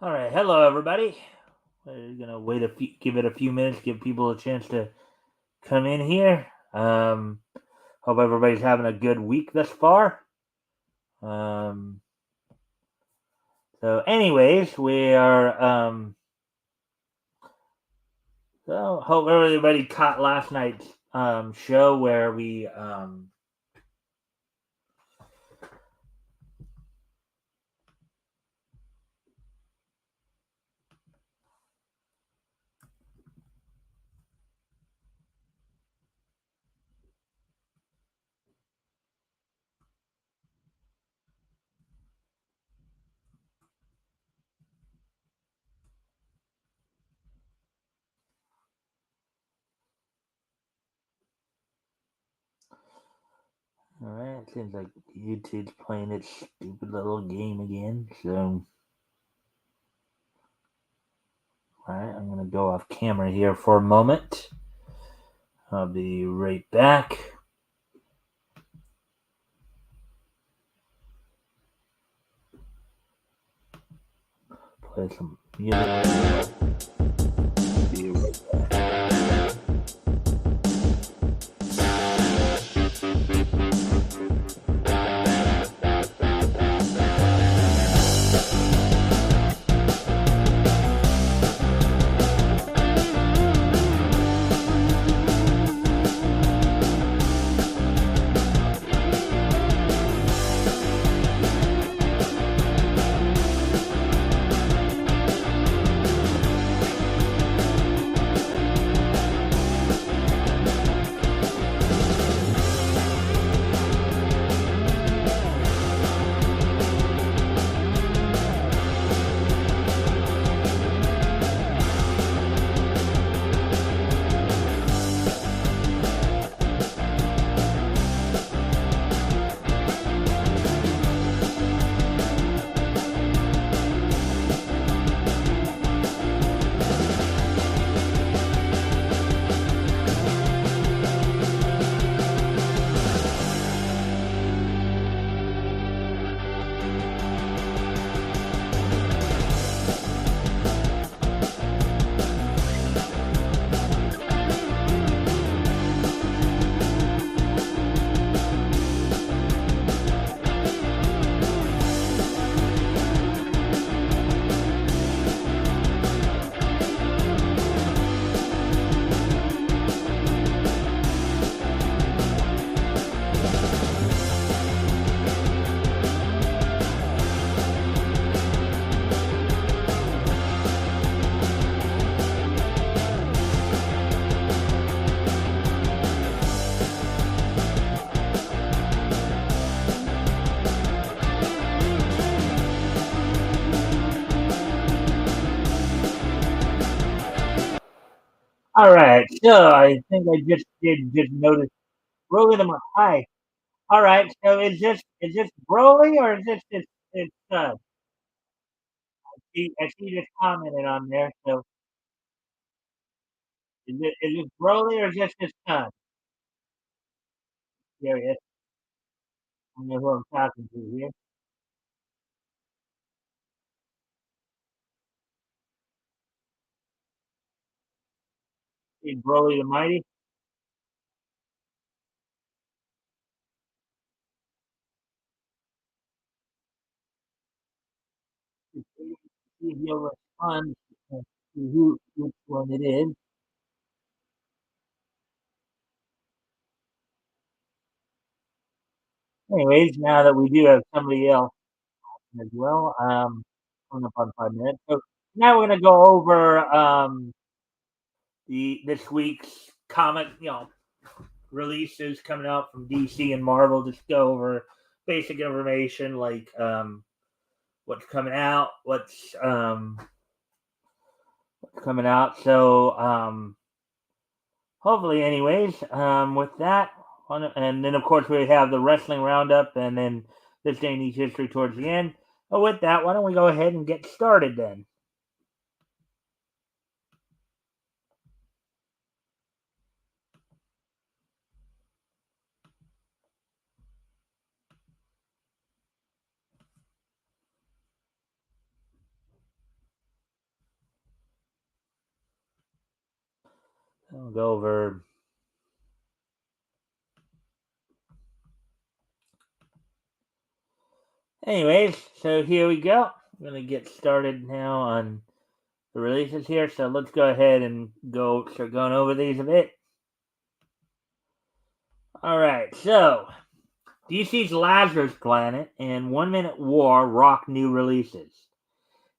All right, hello everybody. We're gonna give it a few minutes, give people a chance to come in here. Hope everybody's having a good week thus far. Um, anyways, we are. So hope everybody caught last night's show where we All right, it seems like YouTube's playing its stupid little game again. So, all right, I'm gonna go off camera here for a moment. I'll be right back. Play some music. Be right back. All right, so I think I just noticed Broly the Hi. All right, so is this Broly or is this it's I see this commented on there. So is this Broly or is this his son? There he is. I don't know who I'm talking to here. See Broly the Mighty. See if you'll respond to who which one it is. Anyways, now that we do have somebody else as well, coming up on 5 minutes. So now we're gonna go over the this week's comic, releases coming out from DC and Marvel. Just go over basic information like what's coming out, what's coming out. So hopefully, anyways, with that, and then of course we have the wrestling roundup, and then this day needs history towards the end. But with that, why don't we go ahead and get started then? I'll go over. Anyways, so here we go. I'm gonna get started now on the releases here. So let's go ahead and start going over these a bit. All right, so DC's Lazarus Planet and 1 Minute War rock new releases.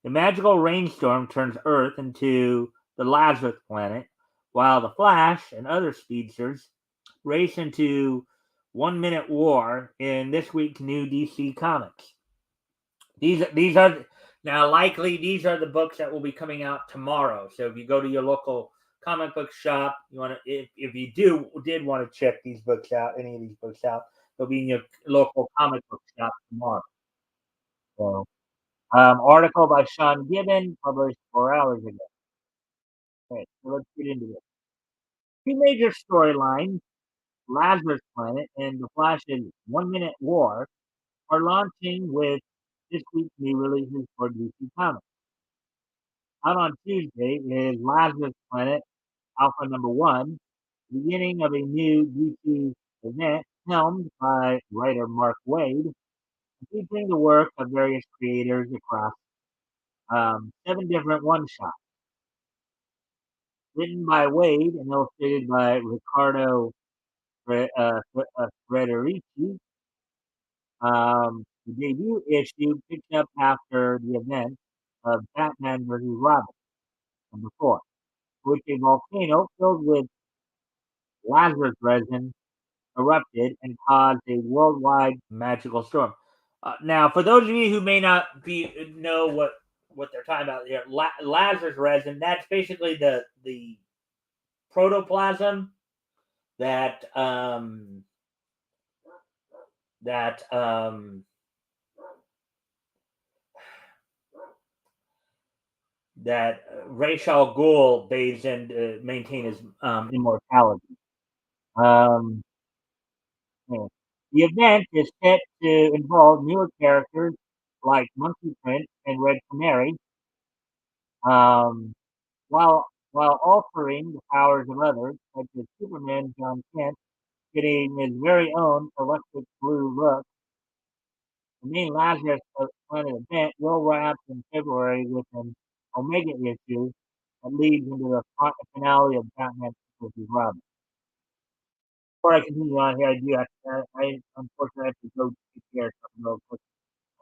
A magical rainstorm turns Earth into the Lazarus Planet, while the Flash and other speedsters race into 1 Minute War in this week's new DC Comics. These are now likely these are the books that will be coming out tomorrow. So if you go to your local comic book shop, you want to if you did want to check these books out, any of these books out, they'll be in your local comic book shop tomorrow. So article by Sean Gibbon, published 4 hours ago. Okay, so let's get into it. Two major storylines, Lazarus Planet and The Flash's 1 Minute War, are launching with this week's new releases for DC Comics. Out on Tuesday is Lazarus Planet Alpha Number One, beginning of a new DC event helmed by writer Mark Waid, featuring the work of various creators across 7 different one-shots. Written by Wade and illustrated by Riccardo Frederici, the debut issue picked up after the event of Batman vs. Robin number 4, which a volcano filled with Lazarus resin erupted and caused a worldwide magical storm. Now, for those of you who may not know what they're talking about here, Lazarus resin, that's basically the protoplasm that that that Ra's al Ghul bathes in to maintain his immortality. Um, yeah. The event is set to involve newer characters like Monkey Prince and Red Canary, um, while altering the powers of others, such as Superman John Kent getting his very own electric blue look. The main Lazarus Planet event will wrap in February with an Omega issue that leads into the finale of Batman vs. Robin. Before I continue on here, I do have I unfortunately have to go take care of something real quick.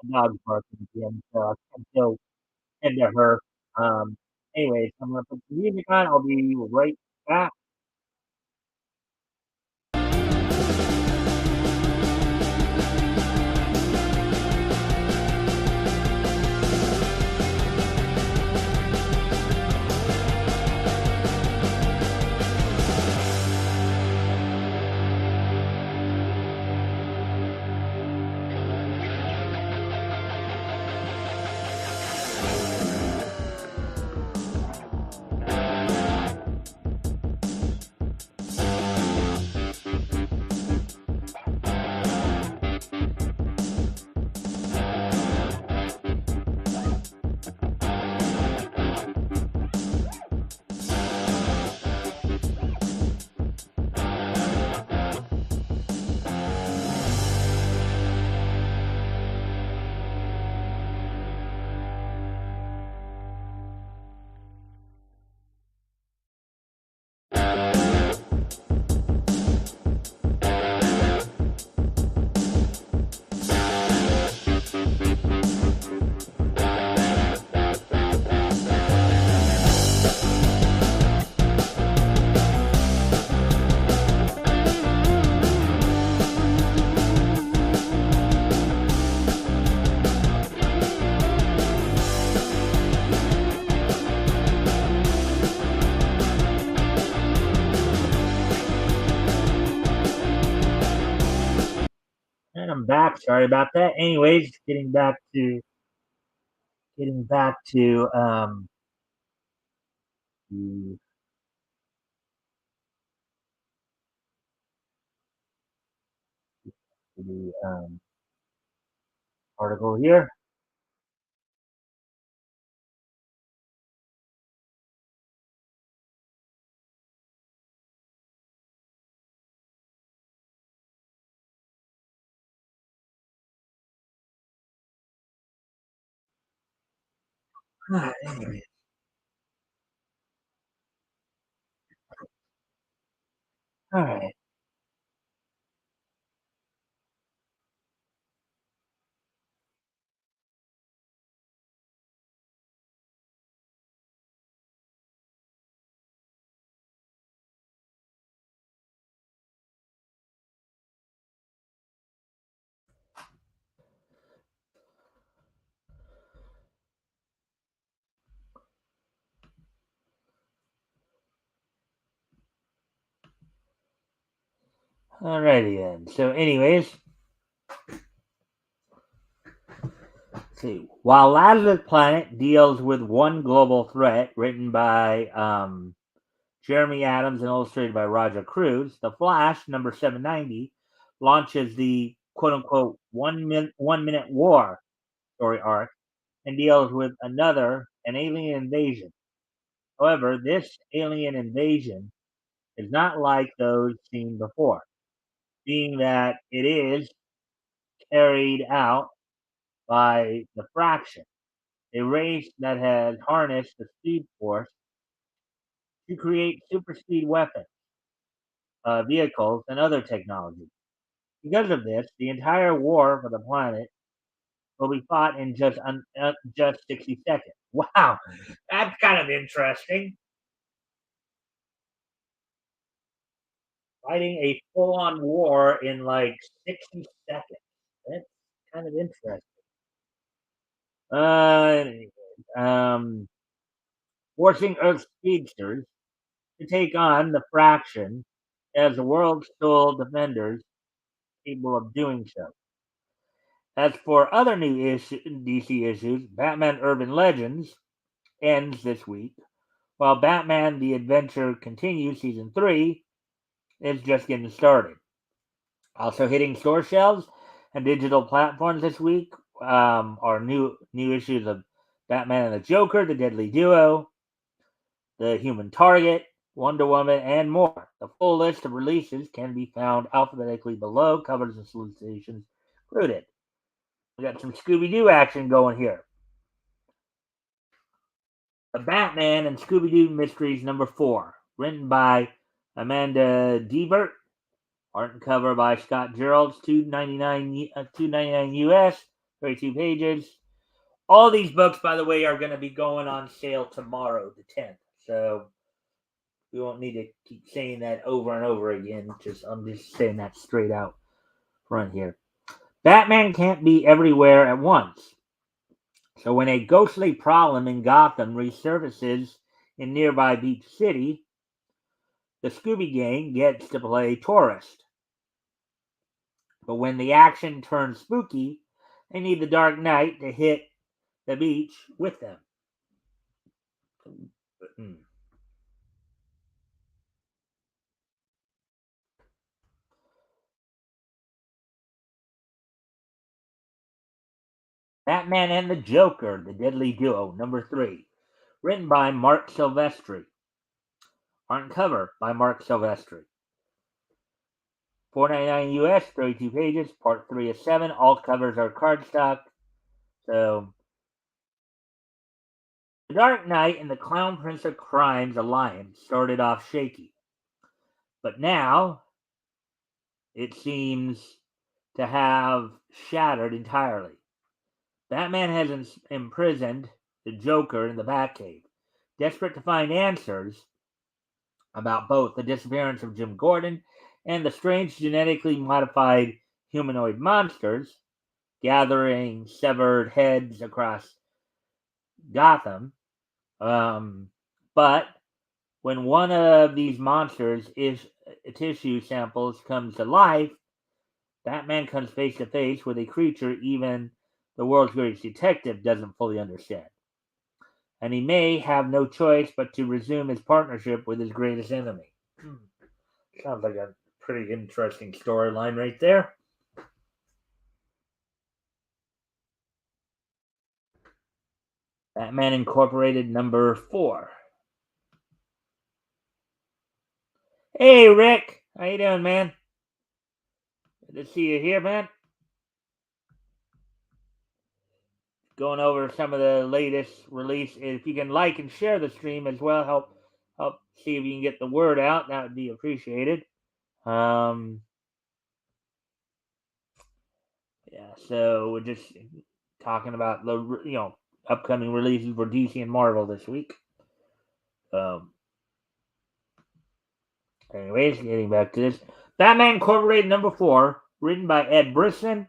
My dog's barking again, so I can't go tend to her. Um, anyways, I'm gonna put the music on. I'll be right back. And I'm back. Sorry about that. Anyways, getting back to the, the article here. Anyway, all right. Alrighty then. So, anyways, see. While Lazarus Planet deals with one global threat, written by Jeremy Adams and illustrated by Roger Cruz, The Flash, number 790, launches the quote unquote 1 minute war story arc and deals with an alien invasion. However, this alien invasion is not like those seen before, being that it is carried out by the Fraction, a race that has harnessed the Speed Force to create super speed weapons, vehicles, and other technology. Because of this, the entire war for the planet will be fought in just 60 seconds. Wow, that's kind of interesting. Fighting a full-on war in like 60 seconds. That's kind of interesting. Anyway, um, forcing Earth's speedsters to take on the Fraction as the world's sole defenders capable of doing so. As for other DC issues, Batman Urban Legends ends this week, while Batman The Adventure Continues Season 3 is just getting started. Also hitting store shelves and digital platforms this week are new issues of Batman and the Joker, The Deadly Duo, The Human Target, Wonder Woman, and more. The full list of releases can be found alphabetically below, covers and solicitations included. We got some Scooby Doo action going here. The Batman and Scooby Doo Mysteries number 4, written by Amanda Deibert, art and cover by Scott Geralds, 299 US, 32 pages. All these books, by the way, are going to be going on sale tomorrow, the 10th. So we won't need to keep saying that over and over again. I'm just saying that straight out front here. Batman can't be everywhere at once. So when a ghostly problem in Gotham resurfaces in nearby Beach City, the Scooby Gang gets to play tourist. But when the action turns spooky, they need the Dark Knight to hit the beach with them. Hmm. Batman and the Joker, The Deadly Duo, number 3, written by Mark Silvestri. Art and cover by Mark Silvestri. 4.99 US, 32 pages, part 3 of 7. All covers are cardstock. So, the Dark Knight and the Clown Prince of Crime's alliance started off shaky. But now, it seems to have shattered entirely. Batman has imprisoned the Joker in the Batcave. Desperate to find answers about both the disappearance of Jim Gordon and the strange genetically modified humanoid monsters gathering severed heads across Gotham. But when one of these monsters is tissue samples comes to life, Batman comes face to face with a creature even the world's greatest detective doesn't fully understand. And he may have no choice but to resume his partnership with his greatest enemy. Sounds like a pretty interesting storyline right there. Batman Incorporated number 4. Hey Rick, how you doing, man? Good to see you here, man. going over some of the latest release. If you can like and share the stream as well, help see if you can get the word out. That would be appreciated. Yeah, so we're just talking about the upcoming releases for DC and Marvel this week. Anyways, getting back to this, Batman Incorporated #4, written by Ed Brisson,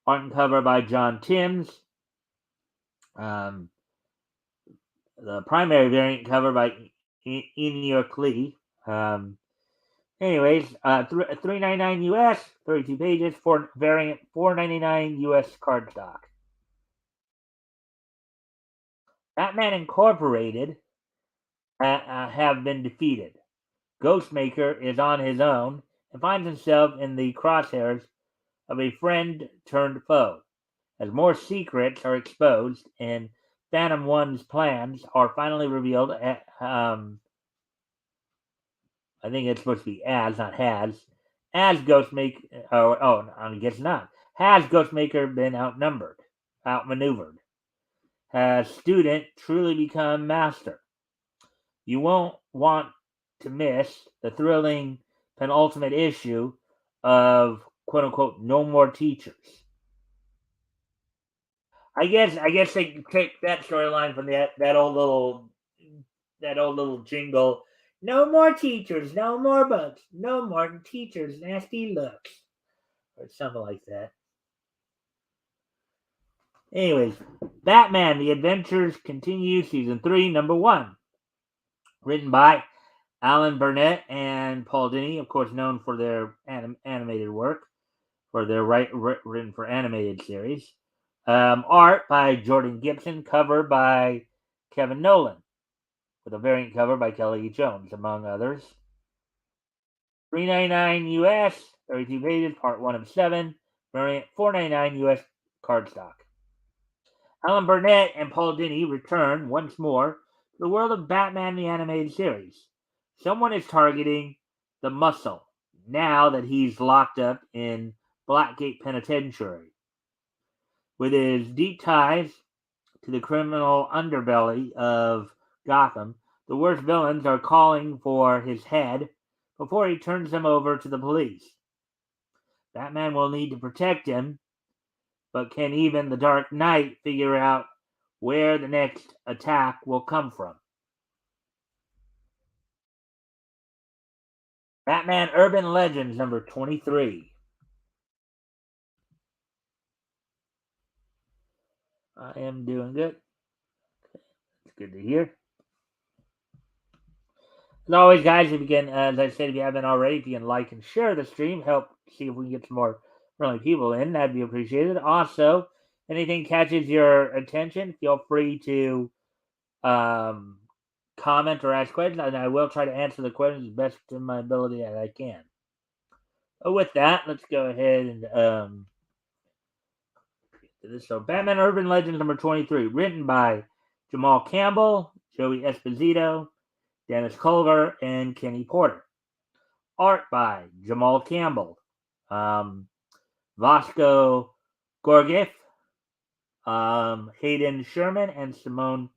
art and cover by John Timms. The primary variant cover by Enoch Lee. Anyways, $3.99 US, 32 pages, for variant $4.99 US cardstock. Batman Incorporated have been defeated. Ghostmaker is on his own and finds himself in the crosshairs of a friend turned foe. As more secrets are exposed and Phantom One's plans are finally revealed, I think it's supposed to be as, not has. As Ghostmaker, I guess not. Has Ghostmaker been outmaneuvered? Has Student truly become master? You won't want to miss the thrilling penultimate issue of "quote unquote" No More Teachers. I guess they can take that storyline from that old little jingle. No more teachers, no more books, no more teachers' nasty looks, or something like that. Anyways, Batman: The Adventures Continue, Season 3, #1, written by Alan Burnett and Paul Dini, of course, known for their animated work, for their written for animated series. Art by Jordan Gibson, cover by Kevin Nolan, with a variant cover by Kelly Jones, among others. $3.99 US, 32 pages, part 1 of 7, variant $4.99 US cardstock. Alan Burnett and Paul Dini return once more to the world of Batman the Animated Series. Someone is targeting the Muscle now that he's locked up in Blackgate Penitentiary. With his deep ties to the criminal underbelly of Gotham, the worst villains are calling for his head before he turns them over to the police. Batman will need to protect him, but can even the Dark Knight figure out where the next attack will come from? Batman Urban Legends #23. I am doing good. It's good to hear. As always, guys, if you can, as I said, if you haven't already, if you can like and share the stream, help see if we can get some more friendly people in. That'd be appreciated. Also, anything catches your attention, feel free to comment or ask questions, and I will try to answer the questions as best to my ability as I can. But with that, let's go ahead and so Batman Urban Legends #23, written by Jamal Campbell, Joey Esposito, Dennis Culver, and Kenny Porter. Art by Jamal Campbell, Vasco Gorgiev, Hayden Sherman, and Simone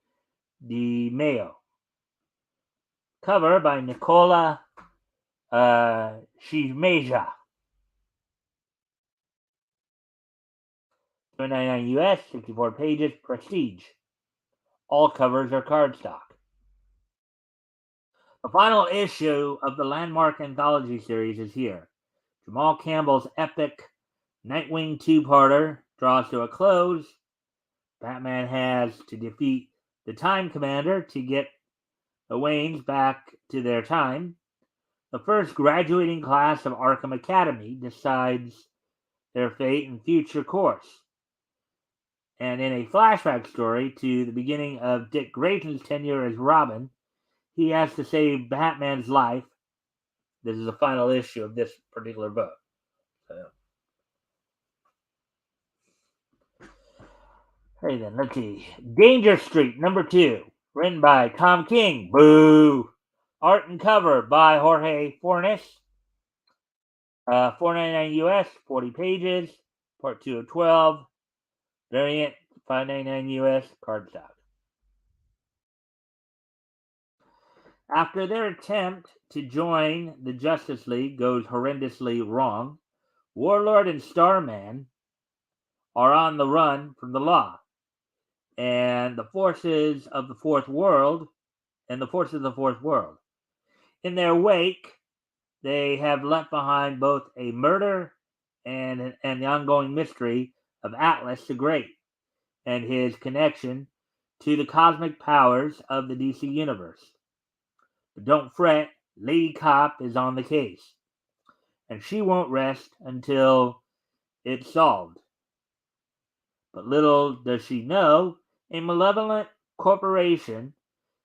Di Maio. Cover by Nicola Shimeja. $2.99 US, 64 pages, prestige. All covers are cardstock. The final issue of the landmark anthology series is here. Jamal Campbell's epic Nightwing two-parter draws to a close. Batman has to defeat the Time Commander to get the Waynes back to their time. The first graduating class of Arkham Academy decides their fate and future course. And in a flashback story to the beginning of Dick Grayson's tenure as Robin, he has to save Batman's life. This is the final issue of this particular book. Hey then, let's see. Danger Street #2, written by Tom King. Boo! Art and cover by Jorge Fornes. $4.99 US, 40 pages, part 2 of 12. Variant $5.99 US cardstock. After their attempt to join the Justice League goes horrendously wrong, Warlord and Starman are on the run from the law, and the forces of the Fourth World, In their wake, they have left behind both a murder and the ongoing mystery of Atlas the Great and his connection to the cosmic powers of the DC Universe. But don't fret, Lady Cop is on the case, and she won't rest until it's solved. But little does she know, a malevolent corporation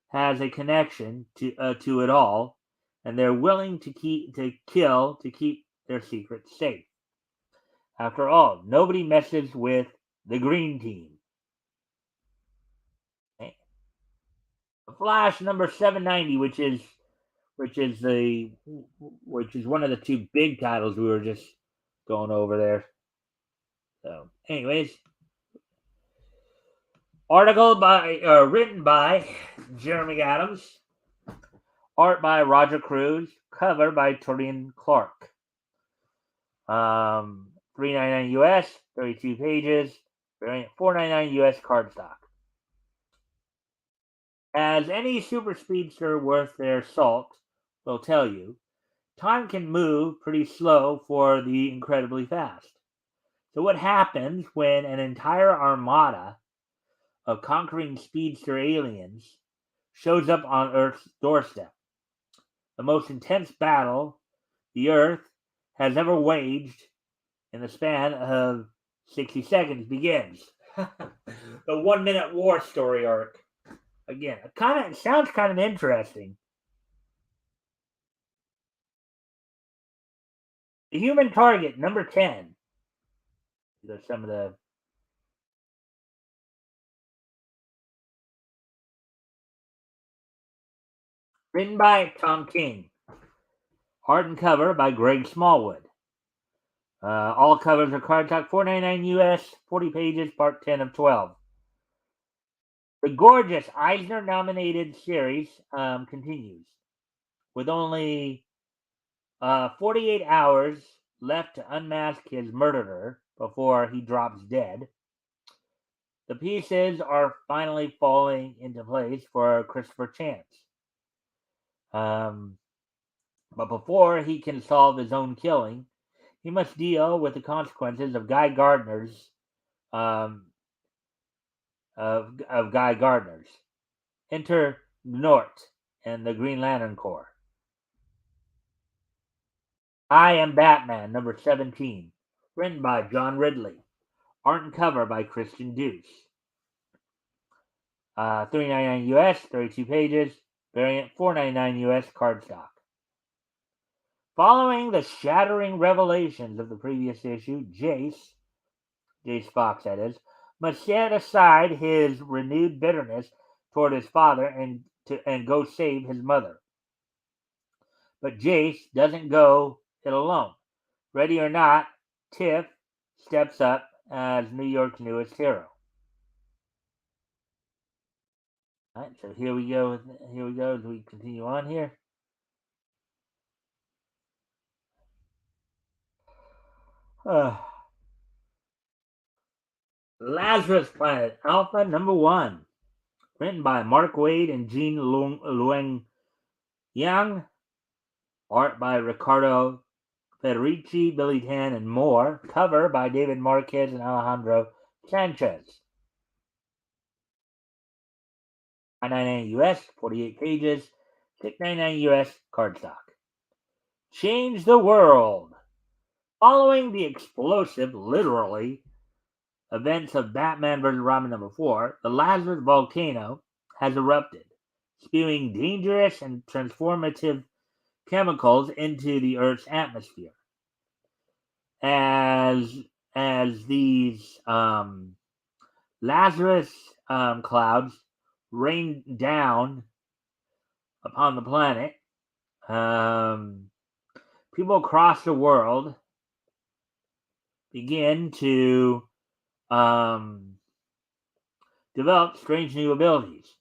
has a connection to it all, and they're willing to keep their secrets safe. After all, nobody messes with the Green Team. Flash number 790, which is one of the two big titles we were just going over there. So, anyways, article written by Jeremy Adams, art by Roger Cruz, cover by Torian Clark. $3.99 US, 32 pages, variant $4.99 US cardstock. As any super speedster worth their salt will tell you, time can move pretty slow for the incredibly fast. So what happens when an entire armada of conquering speedster aliens shows up on Earth's doorstep? The most intense battle the Earth has ever waged in the span of 60 seconds begins. The 1 minute war story arc. Again, it sounds kind of interesting. The Human Target, number 10. These are some of the written by Tom King. Art and cover by Greg Smallwood. All covers are cardstock, $4.99 US, 40 pages, part 10 of 12. The gorgeous Eisner-nominated series continues, with only 48 hours left to unmask his murderer before he drops dead. The pieces are finally falling into place for Christopher Chance. But before he can solve his own killing, he must deal with the consequences of Guy Gardner's Enter Nort and the Green Lantern Corps. I Am Batman, number 17, written by John Ridley. Art and cover by Christian Deuce. $3.99 US, 32 pages, variant $4.99 US cardstock. Following the shattering revelations of the previous issue, Jace Fox that is, must set aside his renewed bitterness toward his father and go save his mother. But Jace doesn't go it alone. Ready or not, Tiff steps up as New York's newest hero. All right, so here we go as we continue on here. Lazarus Planet Alpha number 1, written by Mark Waid and Jean Lueng Yang, art by Ricardo Federici, Billy Tan, and more, cover by David Marquez and Alejandro Sanchez. $9.99 US, 48 pages, $6.99 US cardstock. Change the world. Following the explosive, literally, events of Batman vs. Robin number 4, the Lazarus volcano has erupted, spewing dangerous and transformative chemicals into the Earth's atmosphere. As these Lazarus clouds rain down upon the planet, people across the world begin to develop strange new abilities.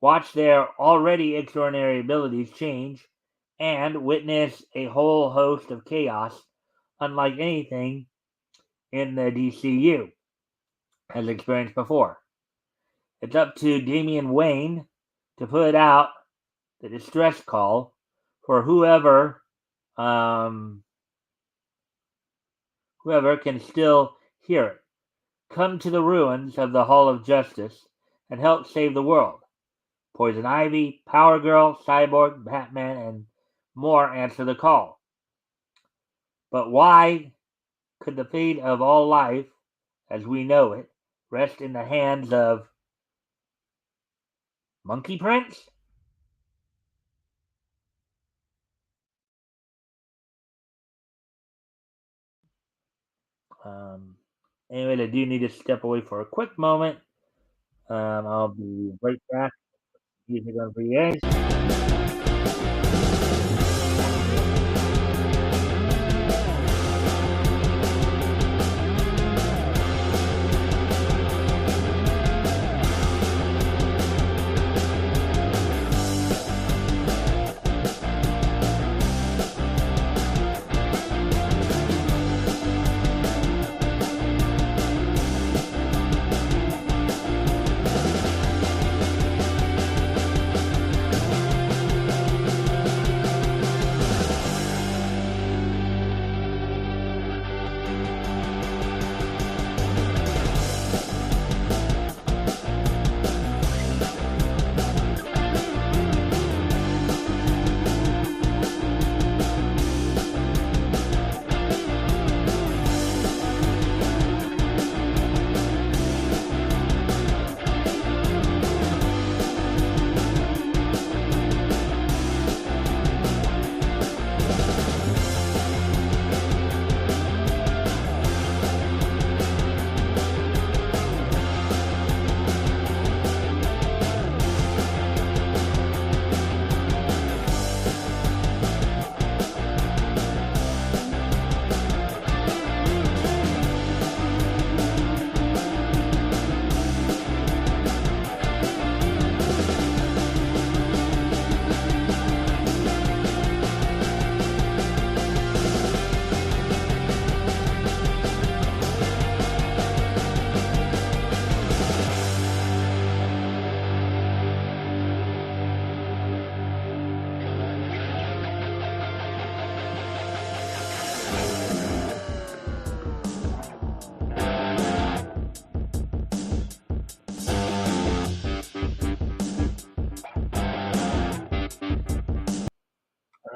Watch their already extraordinary abilities change and witness a whole host of chaos unlike anything in the DCU has experienced before. It's up to Damian Wayne to put out the distress call for um, whoever can still hear it. Come to the ruins of the Hall of Justice and help save the world. Poison Ivy, Power Girl, Cyborg, Batman, and more answer the call. But why could the fate of all life, as we know it, rest in the hands of Monkey Prince? Um, anyway, I do need to step away for a quick moment. I'll be right back. Music on for you guys.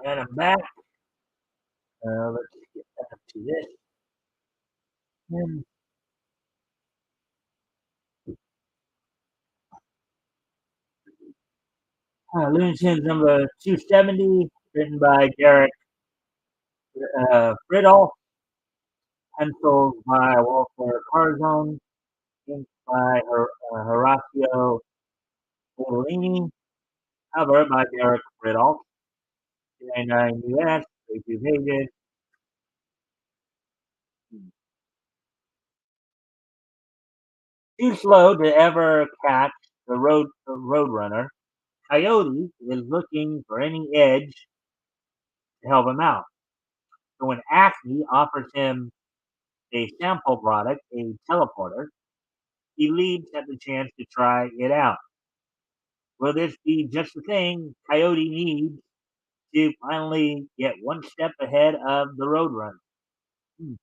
And I'm back. Let's get back to this. Hmm. Looney Tunes number 270, written by Derek Friedel, pencils by Walter Carzone, inked by Horacio Bolini, cover by Derek Friedel, 99 US, 32 pages. Too slow to ever catch the Roadrunner, Coyote is looking for any edge to help him out. So when Acme offers him a sample product, a teleporter, he leaps at the chance to try it out. Will this be just the thing Coyote needs to finally get one step ahead of the Roadrunner? Hmm.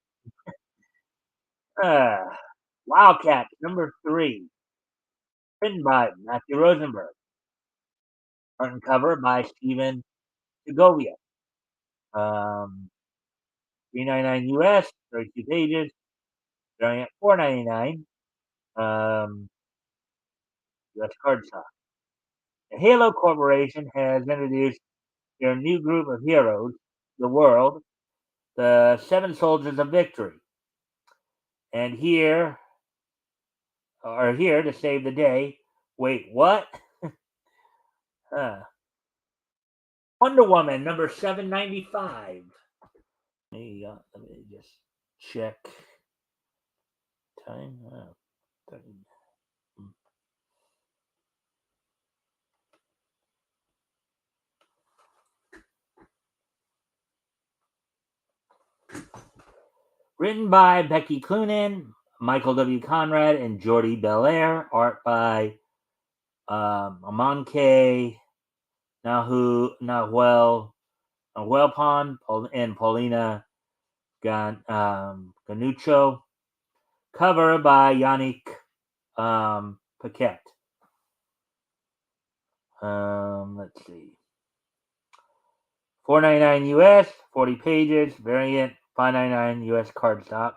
Uh, Wildcat number 3, written by Matthew Rosenberg, art and cover by Steven Segovia. 399 US, 32 pages, starting at 499 US cardstock. The Halo Corporation has introduced their new group of heroes, the world, the Seven Soldiers of Victory, and here to save the day. Wait, what? Huh. Wonder Woman number 795. Let me just check time. Written by Becky Cloonan, Michael W. Conrad, and Jordi Belair. Art by Amanke Nahuelpan and Paulina Ganucho. Cover by Yannick Paquette. Let's see. $4.99 US, 40 pages, variant $5.99 US cardstock.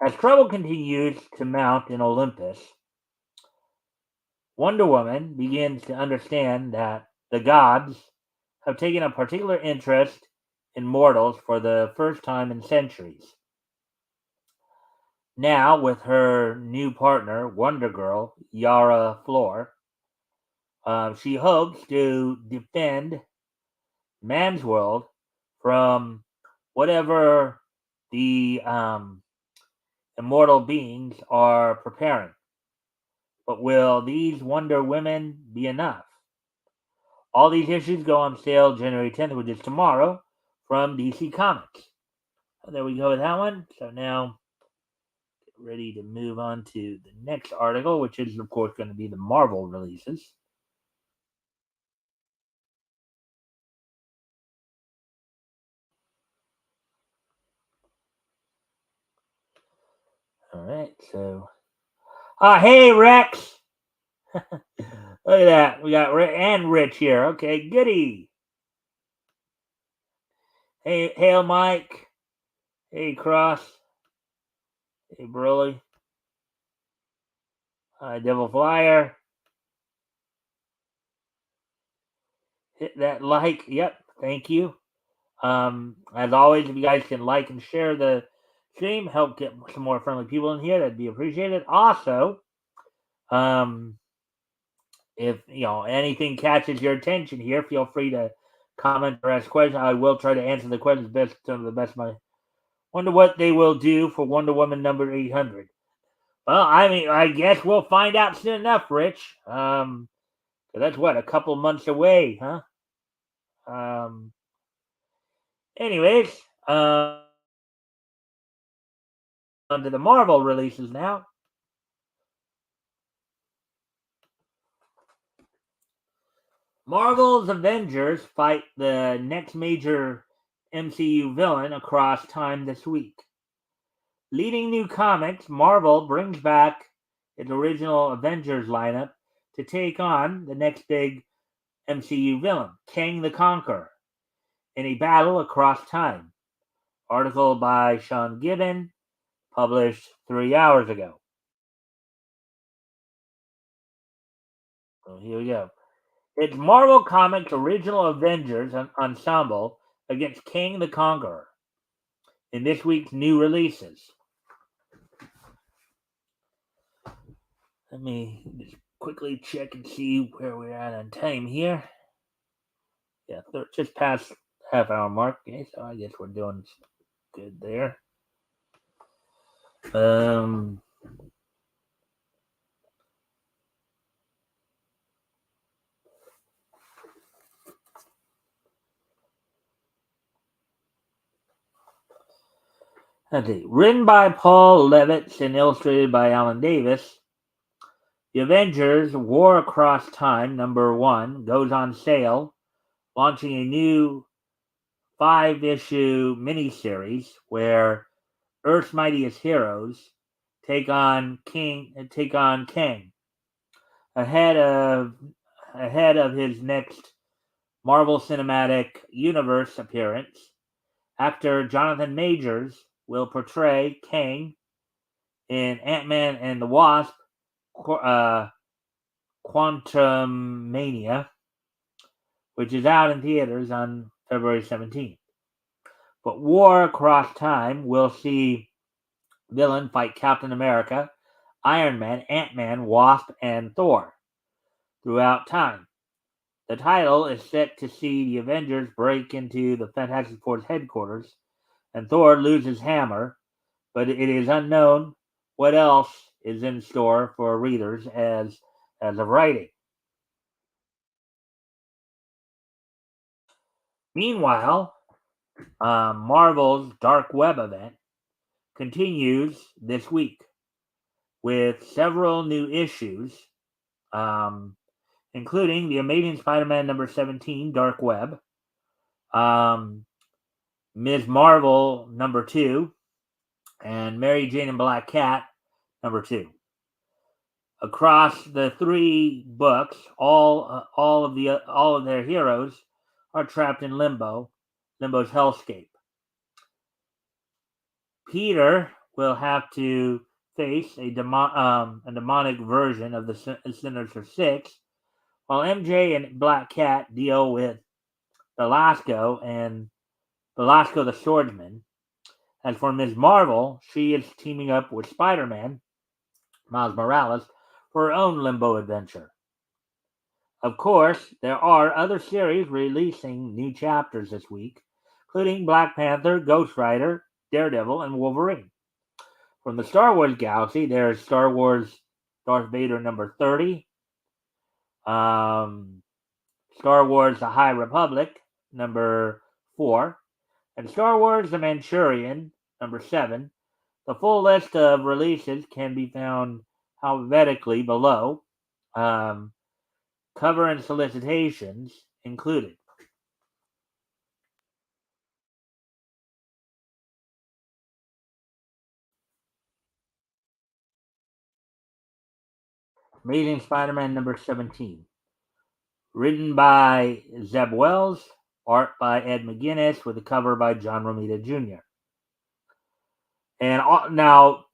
As trouble continues to mount in Olympus, Wonder Woman begins to understand that the gods have taken a particular interest in mortals for the first time in centuries. Now, with her new partner, Wonder Girl, Yara Flor, she hopes to defend man's world from whatever the immortal beings are preparing. But will these Wonder Women be enough? All these issues go on sale January 10th, which is tomorrow, from DC Comics. So there we go with that one. So now, get ready to move on to the next article, which is, of course, going to be the Marvel releases. All right, so. Hey, Rex! Look at that. We got and Rich here. Okay, goody. Hey, hail, Mike. Hey, Cross. Hey, Broly. Hi, Devil Flyer. Hit that like. Yep, thank you. As always, if you guys can like and share the stream, help get some more friendly people in here, that'd be appreciated. Also, if anything catches your attention here, feel free to comment or ask questions. I will try to answer the questions best to the best of my. Wonder what they will do for Wonder Woman number 800. Well, I mean, I guess we'll find out soon enough, Rich. That's what, a couple months away, huh? Anyways, on to the Marvel releases now. Marvel's Avengers fight the next major MCU villain across time this week. Leading New Comics, Marvel brings back its original Avengers lineup to take on the next big MCU villain, Kang the Conqueror, in a battle across time. Article by Sean Gibbon, published 3 hours ago. So here we go. It's Marvel Comics' original Avengers ensemble against Kang the Conqueror in this week's new releases. Let me just quickly check and see where we're at on time here. Yeah, just past half hour mark. Okay, so I guess we're doing good there. Okay, written by Paul Levitz and illustrated by Alan Davis, The Avengers War Across Time #1 goes on sale, launching a new 5-issue miniseries where Earth's mightiest heroes take on Kang ahead of his next Marvel Cinematic Universe appearance. Actor Jonathan Majors will portray Kang in Ant-Man and the Wasp: Quantumania, which is out in theaters on February 17th. But War Across Time will see villain fight Captain America, Iron Man, Ant-Man, Wasp, and Thor throughout time. The title is set to see the Avengers break into the Fantastic Four's headquarters, and Thor lose his hammer, but it is unknown what else is in store for readers as of writing. Meanwhile, Marvel's Dark Web event continues this week with several new issues, including The Amazing Spider-Man number 17, Dark Web, Ms. Marvel number 2, and Mary Jane and Black Cat number 2. Across the 3 books, all of their heroes are trapped in limbo's hellscape. Peter will have to face a demonic version of the Sinister Six, while MJ and Black Cat deal with Belasco the Swordsman. As for Ms. Marvel, she is teaming up with Spider-Man, Miles Morales, for her own limbo adventure. Of course, there are other series releasing new chapters this week, including Black Panther, Ghost Rider, Daredevil, and Wolverine. From the Star Wars galaxy, there's Star Wars Darth Vader number 30, Star Wars The High Republic number 4, and Star Wars The Manchurian number 7. The full list of releases can be found alphabetically below, cover and solicitations included. Amazing Spider-Man number 17. Written by Zeb Wells, art by Ed McGuinness, with a cover by John Romita Jr. And now,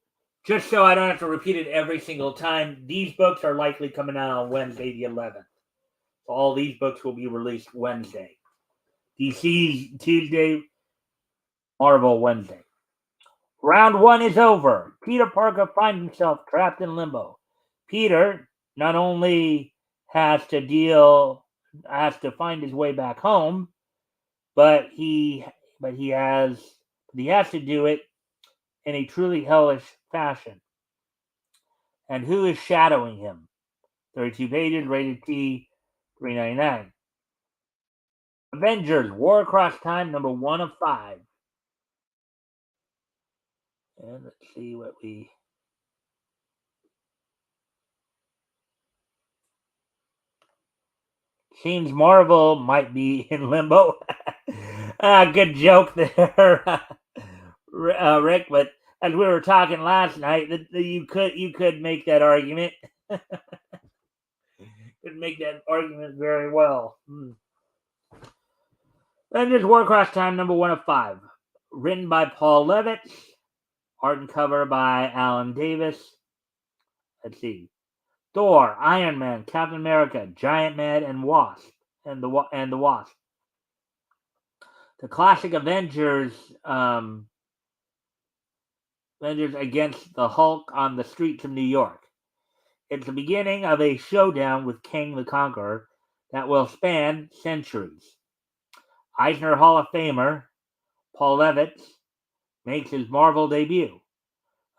just so I don't have to repeat it every single time, these books are likely coming out on Wednesday the 11th. So all these books will be released Wednesday. DC's Tuesday, Marvel Wednesday. Round 1 is over. Peter Parker finds himself trapped in limbo. Peter not only has to find his way back home, but he has to do it in a truly hellish fashion. And who is shadowing him? 32 pages, rated T, $3.99. Avengers: War Across Time, number 1 of 5. And let's see what we... Seems Marvel might be in limbo. Good joke there, Rick. But as we were talking last night, you could make that argument. Could make that argument very well. Avengers: War Across Time, number 1 of 5. Written by Paul Levitz. Art and cover by Alan Davis. Let's see. Thor, Iron Man, Captain America, Giant Man, and Wasp. And the Wasp. The classic Avengers against the Hulk on the streets of New York. It's the beginning of a showdown with Kang the Conqueror that will span centuries. Eisner Hall of Famer Paul Levitz makes his Marvel debut,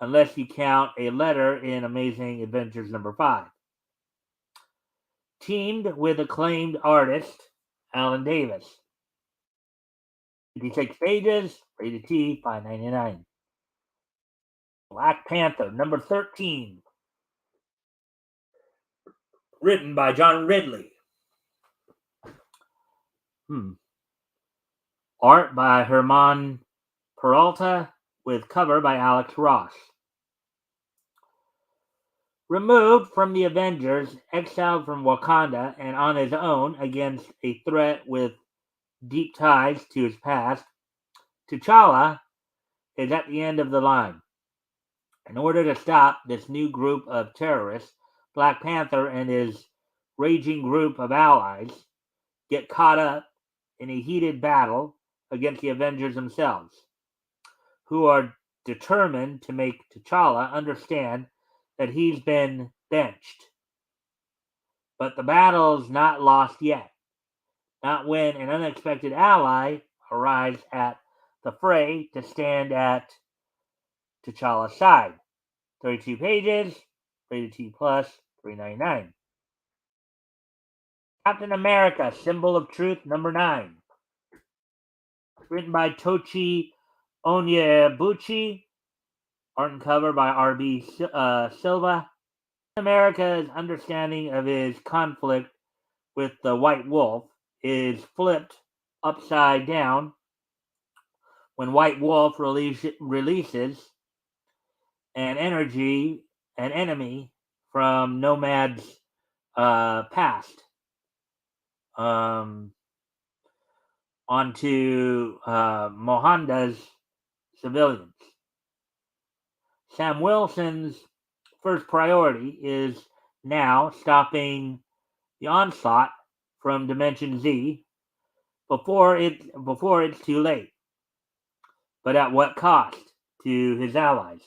unless you count a letter in Amazing Adventures number 5. Teamed with acclaimed artist Alan Davis. 56 pages, rated T, $5.99. Black Panther number 13. Written by John Ridley. Art by Herman Peralta, with cover by Alex Ross. Removed from the Avengers, exiled from Wakanda, and on his own against a threat with deep ties to his past, T'Challa is at the end of the line. In order to stop this new group of terrorists, Black Panther and his raging group of allies get caught up in a heated battle against the Avengers themselves, who are determined to make T'Challa understand that he's been benched. But the battle's not lost yet. Not when an unexpected ally arrives at the fray to stand at T'Challa's side. 32 pages, rated T+, $3.99. Captain America: Symbol of Truth, number 9. Written by Tochi Onyebuchi. Art and cover by R.B. Silva. America's understanding of his conflict with the White Wolf is flipped upside down when White Wolf releases an enemy from Nomad's past onto Mohanda's civilians. Sam Wilson's first priority is now stopping the onslaught from Dimension Z before it's too late. But at what cost to his allies?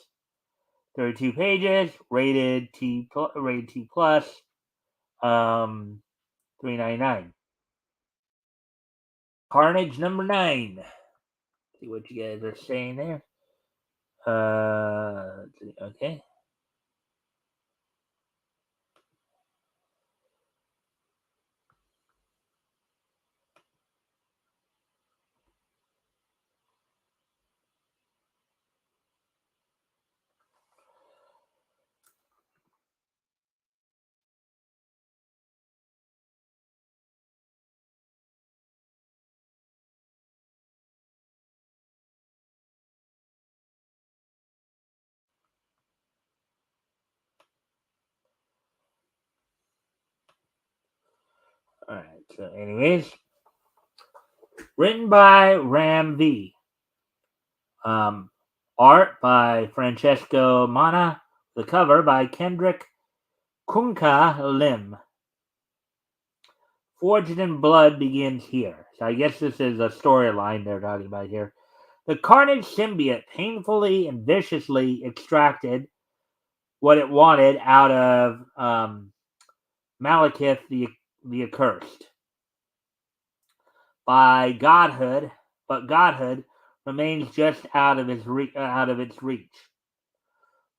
32 pages, rated T plus, $3.99. Carnage number 9. See what you guys are saying there. Okay. All right. So, anyways, written by Ram V. Art by Francesco Mana. The cover by Kendrick Kunka Lim. Forged in Blood begins here. So I guess this is a storyline they're talking about here. The Carnage symbiote painfully and viciously extracted what it wanted out of Malekith the Accursed. But godhood remains just out of its reach.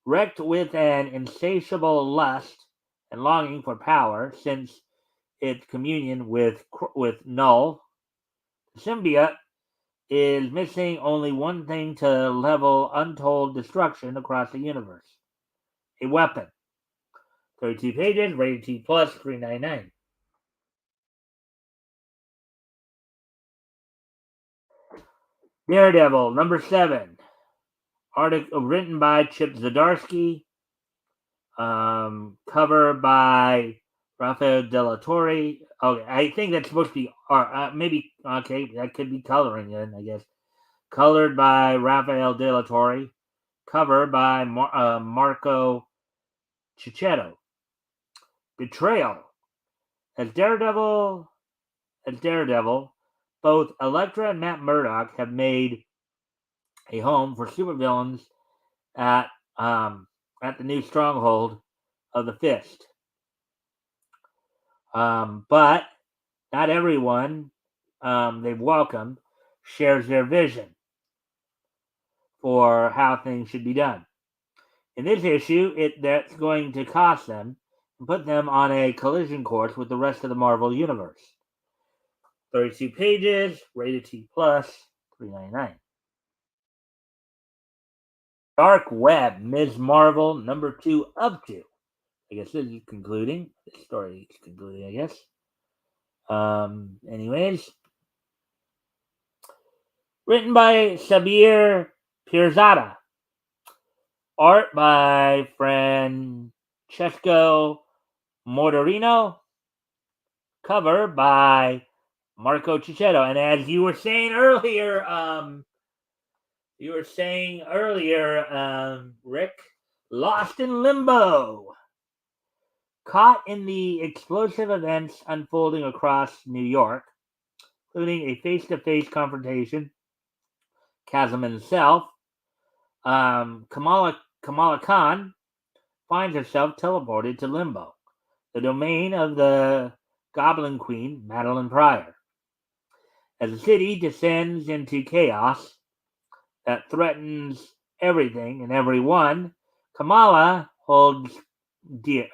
Wrecked with an insatiable lust and longing for power since its communion with Null, the symbiote is missing only one thing to level untold destruction across the universe: a weapon. 32 pages, rated T plus, $3.99. Daredevil number 7. Article written by Chip Zdarsky. Cover by Rafael De La Torre. Okay, I think that's supposed to be maybe okay. That could be coloring then, I guess. Colored by Rafael De La Torre. Cover by Marco Cicchetto. Betrayal. As Daredevil, both Elektra and Matt Murdock have made a home for supervillains at the new stronghold of the Fist. But not everyone they've welcomed shares their vision for how things should be done. In this issue, that's going to cost them and put them on a collision course with the rest of the Marvel Universe. 32 pages, rated T plus, $3.99. Dark Web, Ms. Marvel, number 2 of 2. I guess this is concluding. The story is concluding, I guess. Anyways. Written by Sabir Pirzada. Art by Francesco Mortarino. Cover by Marco Cicchetto. And as you were saying earlier, Rick, Lost in Limbo. Caught in the explosive events unfolding across New York, including a face-to-face confrontation, Chasm himself, Kamala Khan finds herself teleported to Limbo, the domain of the Goblin Queen, Madeline Pryor. As the city descends into chaos that threatens everything and everyone Kamala holds dear,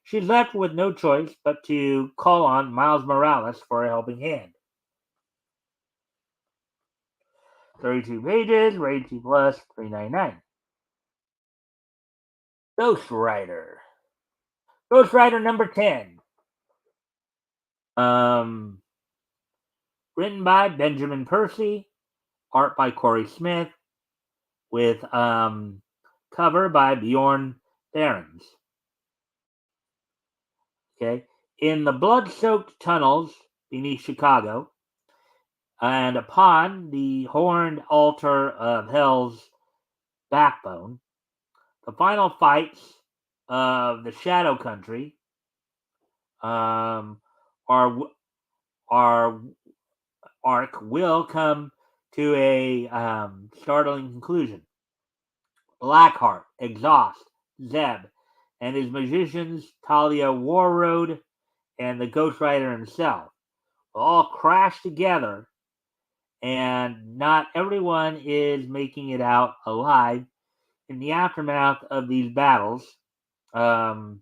she's left with no choice but to call on Miles Morales for a helping hand. 32 pages, rated T plus, $3.99. Ghost Rider. Ghost Rider number 10. Written by Benjamin Percy, art by Corey Smith, with cover by Bjorn Behrens. Okay, in the blood-soaked tunnels beneath Chicago, and upon the horned altar of Hell's backbone, the final fights of the Shadow Country our arc will come to a startling conclusion. Blackheart, Exhaust, Zeb, and his magicians Talia Warroad and the Ghost Rider himself will all crash together, and not everyone is making it out alive in the aftermath of these battles. A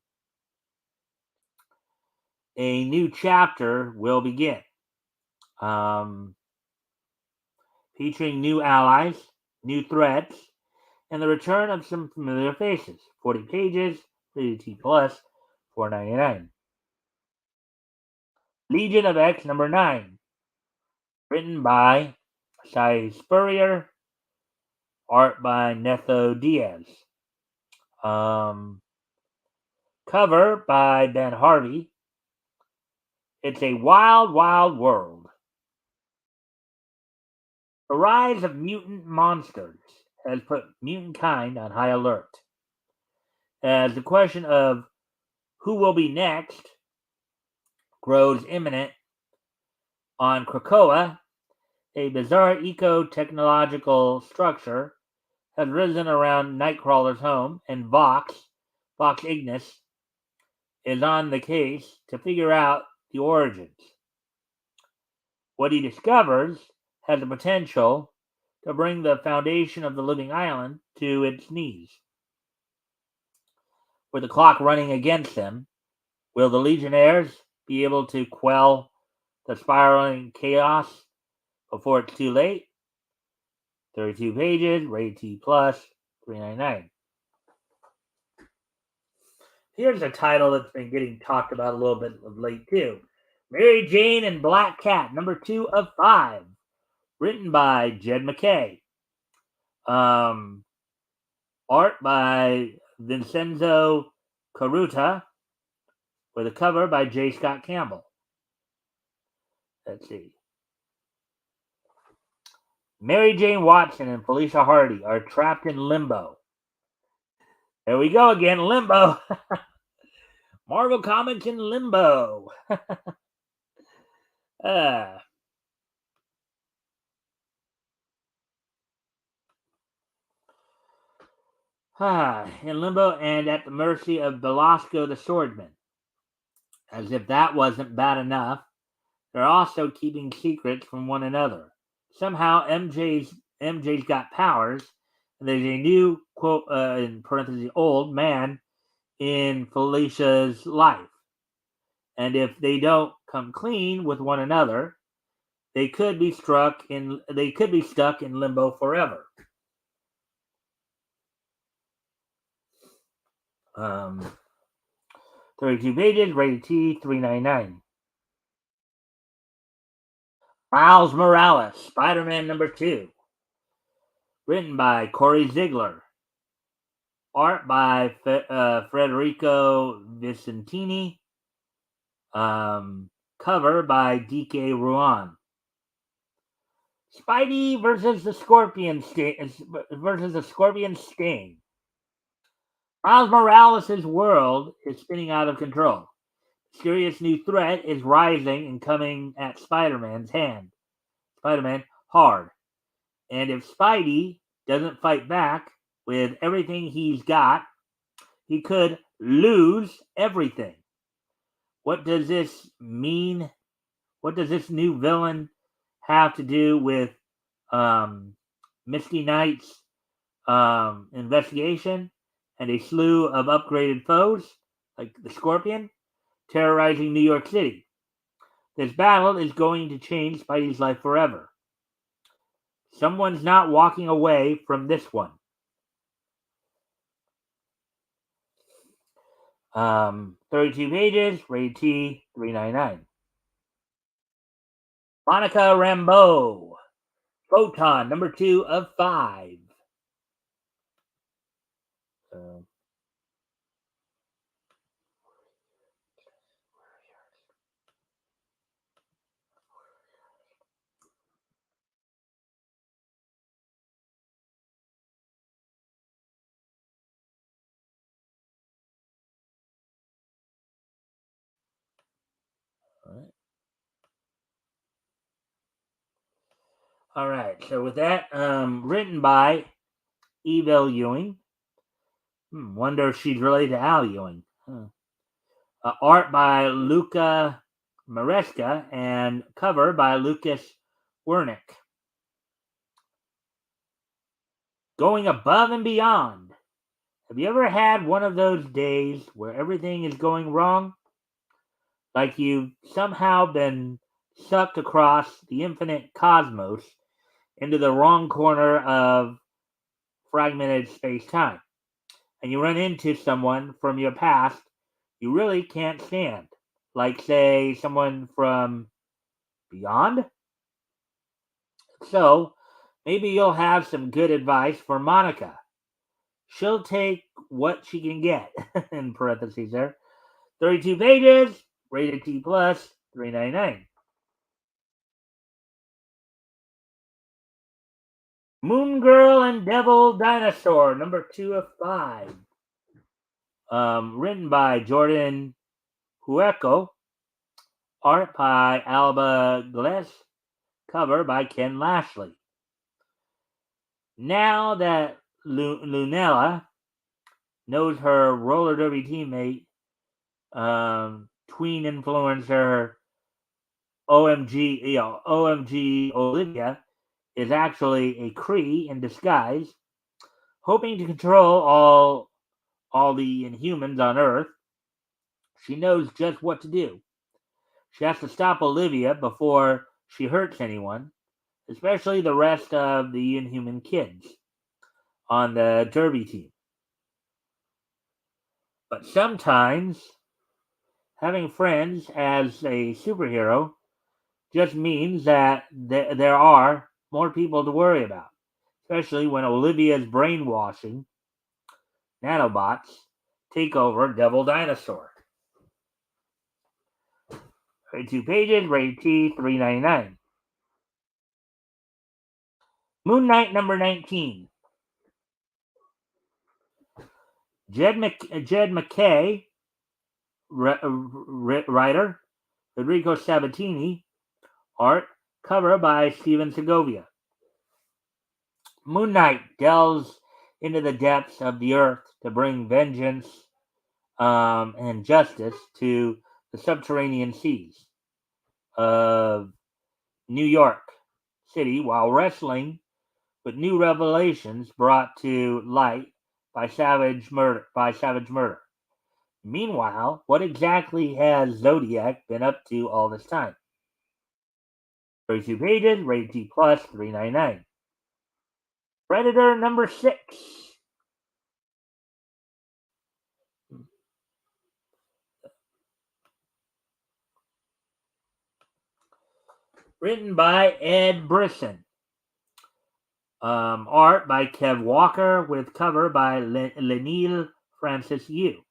new chapter will begin, featuring new allies, new threats, and the return of some familiar faces. 40 pages, rated T plus, $4.99. Legion of X number 9, written by Shai Spurrier, art by Netho Diaz. Cover by Ben Harvey. It's a wild, wild world. The rise of mutant monsters has put mutant kind on high alert, as the question of who will be next grows imminent. On Krakoa, a bizarre eco-technological structure has risen around Nightcrawler's home, and Vox Ignis, is on the case to figure out the origins. What he discovers has the potential to bring the foundation of the living island to its knees. With the clock running against them, will the Legionnaires be able to quell the spiraling chaos before it's too late? 32 pages, rated T plus, $3.99. Here's a title that's been getting talked about a little bit of late too. Mary Jane and Black Cat, number 2 of 5. Written by Jed McKay. Art by Vincenzo Caruta, with a cover by J. Scott Campbell. Let's see. Mary Jane Watson and Felicia Hardy are trapped in limbo. There we go again, limbo. Marvel Comics in limbo. In limbo and at the mercy of Belasco the Swordsman. As if that wasn't bad enough, they're also keeping secrets from one another. Somehow MJ's got powers, and there's a new, quote, in parentheses, old man in Felicia's life. And if they don't come clean with one another, they could be stuck in limbo forever. 32 pages, rated T, $3.99. Miles Morales, Spider-Man number 2. Written by Corey Ziegler. Art by Federico Vicentini. Cover by DK Ruan. Spidey versus the Scorpion Sting. Miles Morales' world is spinning out of control. Mysterious new threat is rising and coming at Spider-Man hard. And if Spidey doesn't fight back with everything he's got, he could lose everything. What does this mean? What does this new villain have to do with Misty Knight's investigation and a slew of upgraded foes like the Scorpion terrorizing New York City? This battle is going to change Spidey's life forever. Someone's not walking away from this one. 32 pages, rated T, $3.99. Monica Rambeau, Photon, number 2 of 5. So, all right. So with that, written by Evil Ewing. Wonder if she's related to Al Ewing. Art by Luca Maresca and cover by Lucas Wernick. Going above and beyond. Have you ever had one of those days where everything is going wrong? Like you've somehow been sucked across the infinite cosmos into the wrong corner of fragmented space-time, and you run into someone from your past you really can't stand, like, say, someone from beyond? So, maybe you'll have some good advice for Monica. She'll take what she can get, in parentheses there. 32 pages, rated T+, $3.99. Moon Girl and Devil Dinosaur, number 2 of 5. Written by Jordan Hueco, art by Alba Gless, cover by Ken Lashley. Now that Lunella knows her roller derby teammate, tween influencer OMG Olivia is actually a Kree in disguise, hoping to control all the Inhumans on Earth. She knows just what to do. She has to stop Olivia before she hurts anyone, especially the rest of the Inhuman kids on the Derby team. But sometimes having friends as a superhero just means that there are more people to worry about, especially when Olivia's brainwashing nanobots take over Devil Dinosaur. 32 pages, rated T, $3.99. Moon Knight number 19. Jed McKay, writer, Federico Sabatini, art, cover by Steven Segovia. Moon Knight delves into the depths of the earth to bring vengeance and justice to the subterranean seas of New York City while wrestling with new revelations brought to light by savage murder. Meanwhile, what exactly has Zodiac been up to all this time? 32 pages, rated T+, $3.99. Predator number 6. Written by Ed Brisson. Art by Kev Walker with cover by Lenil Francis Yu.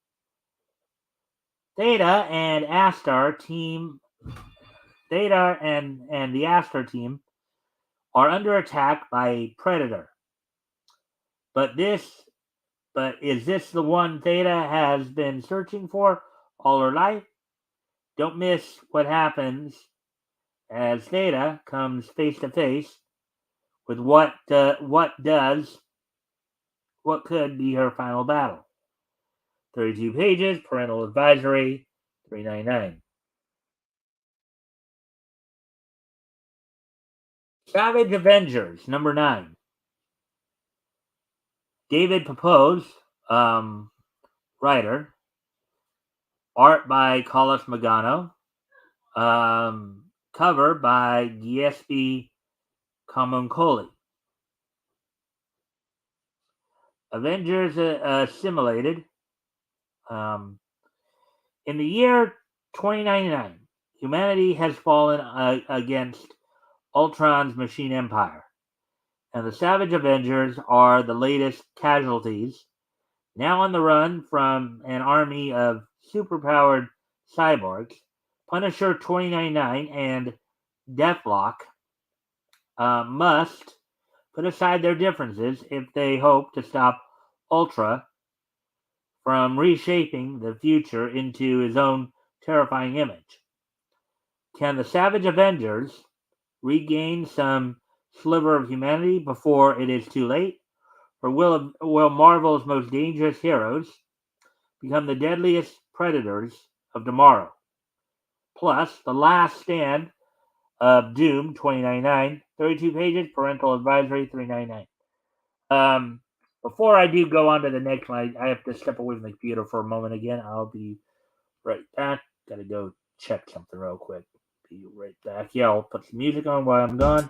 Theta and the Astar team are under attack by Predator. But is this the one Theta has been searching for all her life? Don't miss what happens as Theta comes face to face with what could be her final battle. 32 pages, parental advisory, $3.99. Savage Avengers, number 9. David Papose, writer. Art by Carlos Magano. Cover by Giuseppe Camuncoli. Avengers Assimilated. In the year 2099, humanity has fallen against Ultron's machine empire, and the Savage Avengers are the latest casualties, now on the run from an army of superpowered cyborgs. Punisher 2099 and Deathlock must put aside their differences if they hope to stop Ultra from reshaping the future into his own terrifying image. Can the Savage Avengers regain some sliver of humanity before it is too late? Or will Marvel's most dangerous heroes become the deadliest predators of tomorrow? Plus, The Last Stand of Doom 2099, 32 pages, parental advisory 399. Before I do go on to the next one, I have to step away from the computer for a moment again. I'll be right back. Gotta go check something real quick. Be right back. Yeah, I'll put some music on while I'm gone.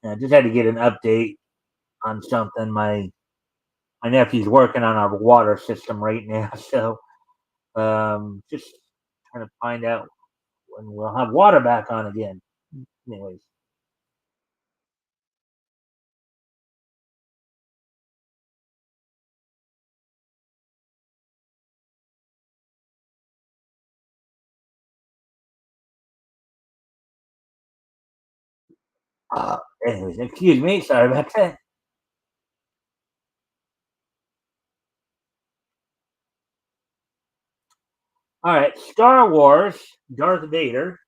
I just had to get an update on something. My nephew's working on our water system right now, so just trying to find out when we'll have water back on again. Anyways, uh, excuse me, sorry about that. All right, Star Wars, Darth Vader,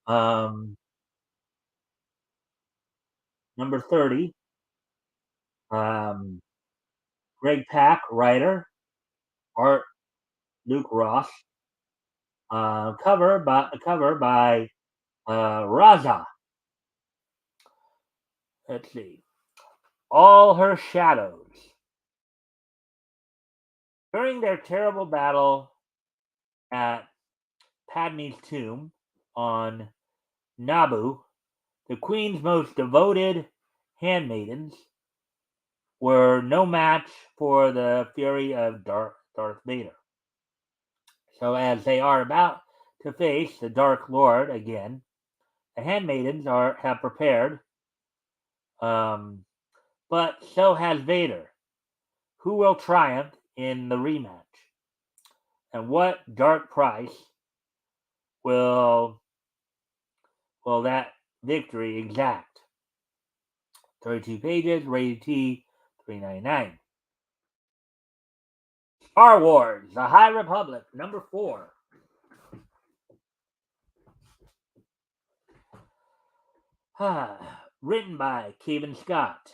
um, number 30. Um, Greg Pak, writer, art Luke Ross, cover by Raza. Let's see. All her shadows. During their terrible battle at Padme's tomb on Naboo, the Queen's most devoted handmaidens were no match for the fury of Darth Vader. So, as they are about to face the Dark Lord again, the handmaidens have prepared, but so has Vader. Who will triumph in the rematch? And what dark price will that victory exact? 32 pages, rated T, 399. Star Wars, The High Republic, number 4. Written by Kevin Scott.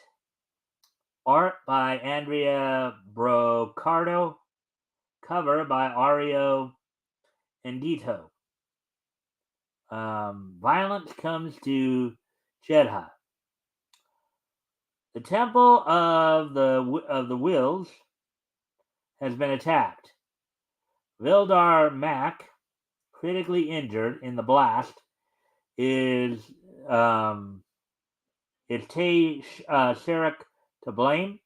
Art by Andrea Brocardo. Cover by Ario Endito. Violence comes to Jedha. The Temple of the Wills has been attacked. Vildar Mac, critically injured in the blast, is Sarek to blame?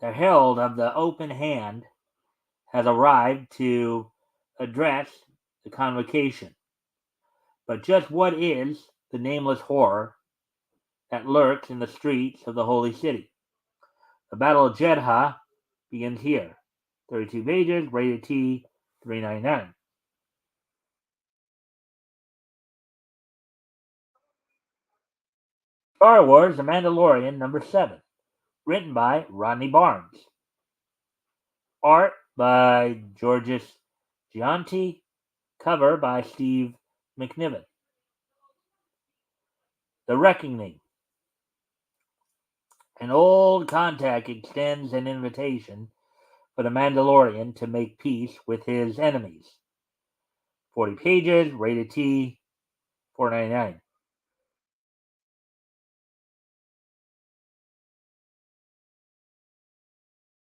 The Herald of the Open Hand has arrived to address the convocation. But just what is the nameless horror that lurks in the streets of the Holy City? The Battle of Jedha begins here. 32 pages, rated T, 399. Star Wars The Mandalorian number 7, written by Rodney Barnes. Art by Georges Gianti, cover by Steve McNiven. The Reckoning. An old contact extends an invitation for the Mandalorian to make peace with his enemies. 40 pages, rated T, $4.99.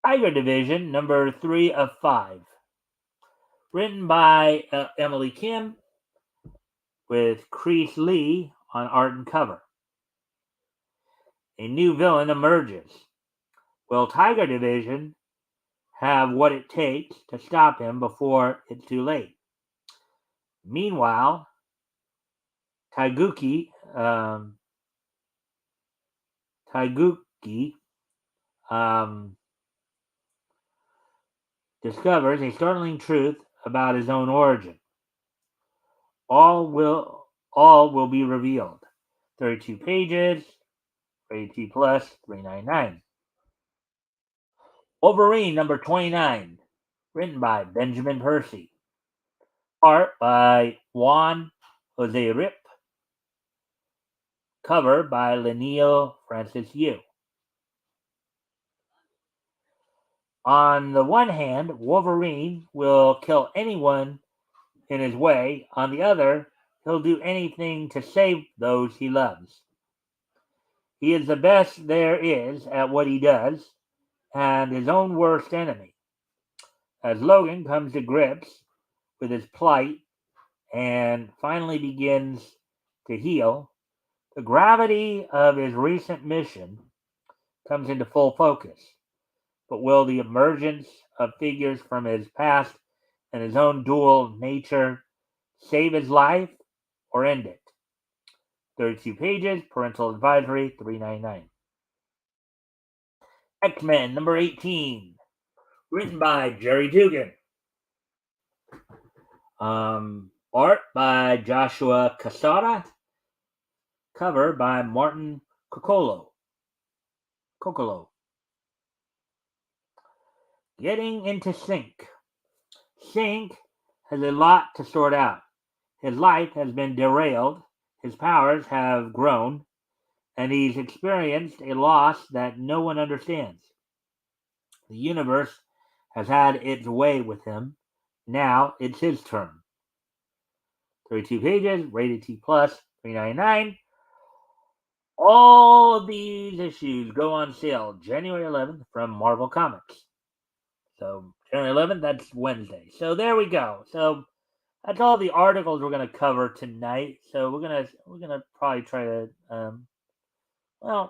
Tiger Division, number 3 of 5. Written by Emily Kim, with Chris Lee on art and cover. A new villain emerges. Will Tiger Division have what it takes to stop him before it's too late? Meanwhile, Taiguchi discovers a startling truth about his own origin. All will be revealed. 32 pages, rated T plus, $3.99. Wolverine number 29, written by Benjamin Percy. Art by Juan Jose Rip. Cover by Lenil Francis Yu. On the one hand, Wolverine will kill anyone in his way. On the other, he'll do anything to save those he loves. He is the best there is at what he does, and his own worst enemy. As Logan comes to grips with his plight and finally begins to heal, the gravity of his recent mission comes into full focus. But will the emergence of figures from his past and his own dual nature save his life or end it? 32 pages, parental advisory, $3.99. X-Men number 18, written by Jerry Dugan. Art by Joshua Casada. Cover by Martin Coccolo. Getting into Sync. Sync has a lot to sort out. His life has been derailed, his powers have grown, and he's experienced a loss that no one understands. The universe has had its way with him. Now it's his turn. 32 pages, rated T plus, $3.99. All of these issues go on sale January 11th from Marvel Comics. So January 11th, that's Wednesday. So there we go. So that's all the articles we're going to cover tonight. So we're gonna probably try to I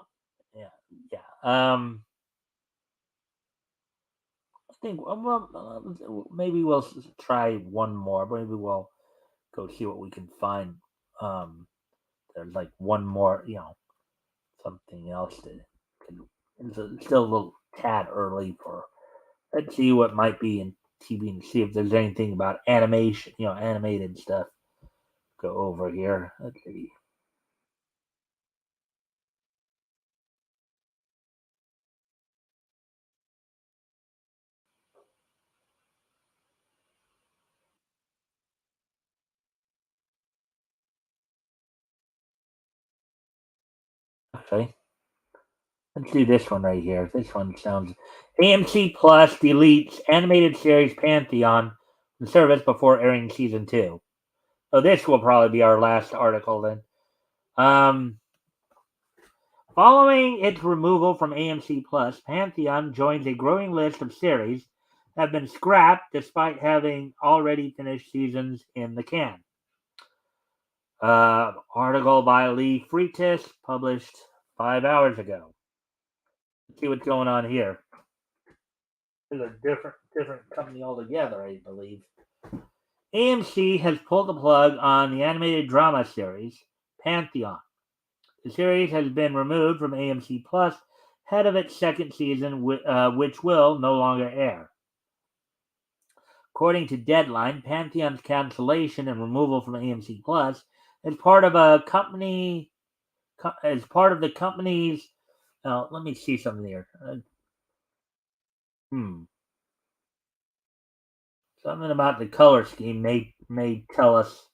think maybe we'll try one more. Maybe we'll go see what we can find. There's like one more, something else it's still a little tad early for. Let's see what might be in TV and see if there's anything about animation, animated stuff. Go over here. Let's see. Okay. Let's do this one right here. This one sounds. AMC Plus deletes animated series Pantheon from service before airing season 2. So this will probably be our last article then. Following its removal from AMC Plus, Pantheon joins a growing list of series that have been scrapped despite having already finished seasons in the can. Article by Lee Freitas, published 5 hours ago. Let's see what's going on here. It's a different company altogether, I believe. AMC has pulled the plug on the animated drama series Pantheon. The series has been removed from AMC Plus ahead of its second season, which will no longer air. According to Deadline, Pantheon's cancellation and removal from AMC Plus is part of the company's. Let me see something here. Something about the color scheme may tell us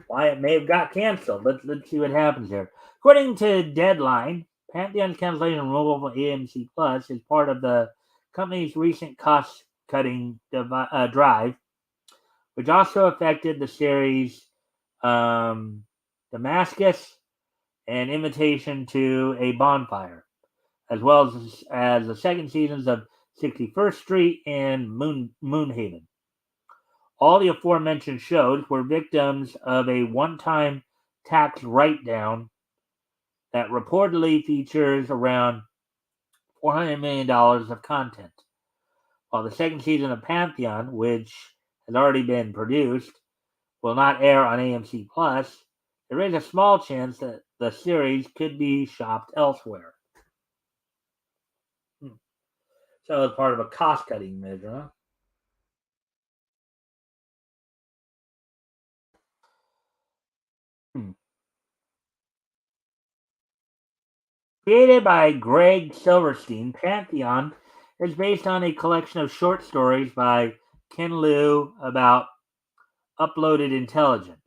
why it may have got canceled. Let's see what happens here. According to Deadline, Pantheon's cancellation and removal from AMC Plus is part of the company's recent cost-cutting drive, which also affected the series Damascus and Invitation to a Bonfire, as well as the second seasons of 61st Street and Moonhaven. All the aforementioned shows were victims of a one-time tax write-down that reportedly features around $400 million of content. While the second season of Pantheon, which has already been produced, will not air on AMC Plus, there is a small chance that the series could be shopped elsewhere. So it's part of a cost-cutting measure, huh? Created by Greg Silverstein, Pantheon is based on a collection of short stories by Ken Liu about uploaded intelligence.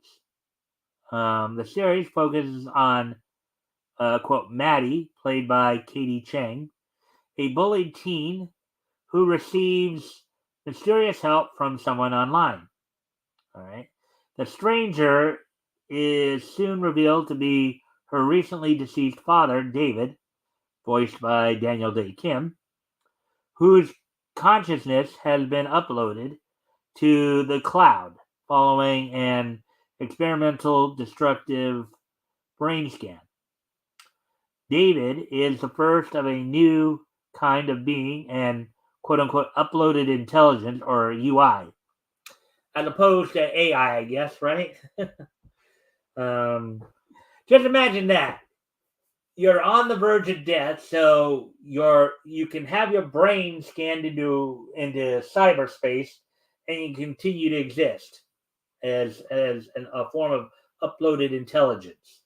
The series focuses on, quote, Maddie, played by Katie Chang, a bullied teen who receives mysterious help from someone online. All right. The stranger is soon revealed to be her recently deceased father, David, voiced by Daniel Day Kim, whose consciousness has been uploaded to the cloud following an experimental destructive brain scan. David is the first of a new kind of being and quote unquote uploaded intelligence, or UI, as opposed to AI, I guess, right? Just imagine that. You're on the verge of death, so you can have your brain scanned into cyberspace, and you continue to exist as a form of uploaded intelligence.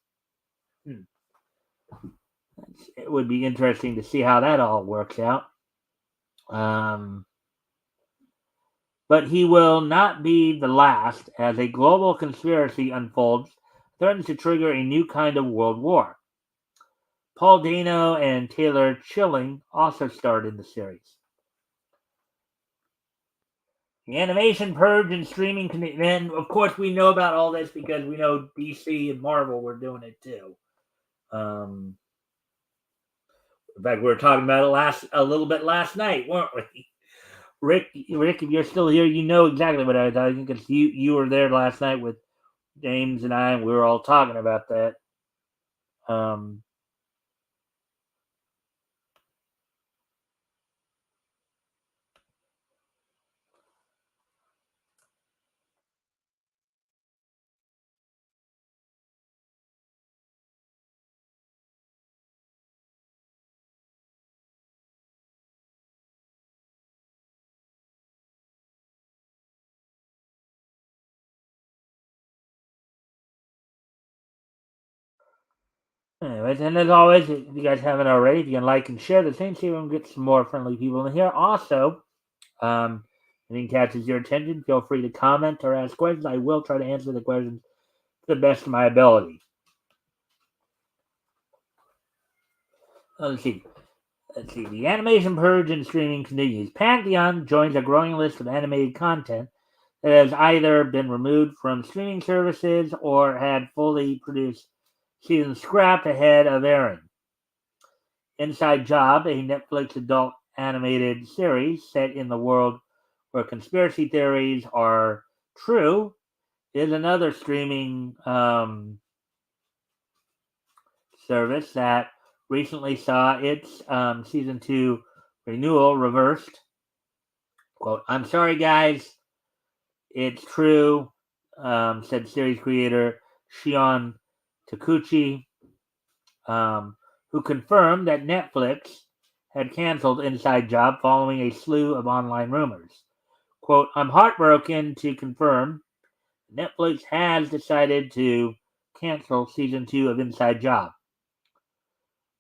It would be interesting to see how that all works out. But he will not be the last, as a global conspiracy unfolds, threatens to trigger a new kind of world war. Paul Dano and Taylor Chilling also starred in the series. The animation purge and streaming, and of course we know about all this because we know DC and Marvel were doing it too. In fact, we were talking about it a little bit last night, weren't we? Rick, if you're still here, you know exactly what I was talking because you were there last night with James and I, and we were all talking about that. Anyways, and as always, if you guys haven't already, if you can like and share the same, see if we can get some more friendly people in here. Also, if anything catches your attention, feel free to comment or ask questions. I will try to answer the questions to the best of my ability. Let's see. The animation purge and streaming continues. Pantheon joins a growing list of animated content that has either been removed from streaming services or had fully produced seasons scrapped ahead of airing. Inside Job, a Netflix adult animated series set in the world where conspiracy theories are true, is another streaming service that recently saw its season 2 renewal reversed. Quote, I'm sorry, guys. It's true, said series creator Shion Takuchi, who confirmed that Netflix had canceled Inside Job following a slew of online rumors. Quote, I'm heartbroken to confirm Netflix has decided to cancel season 2 of Inside Job.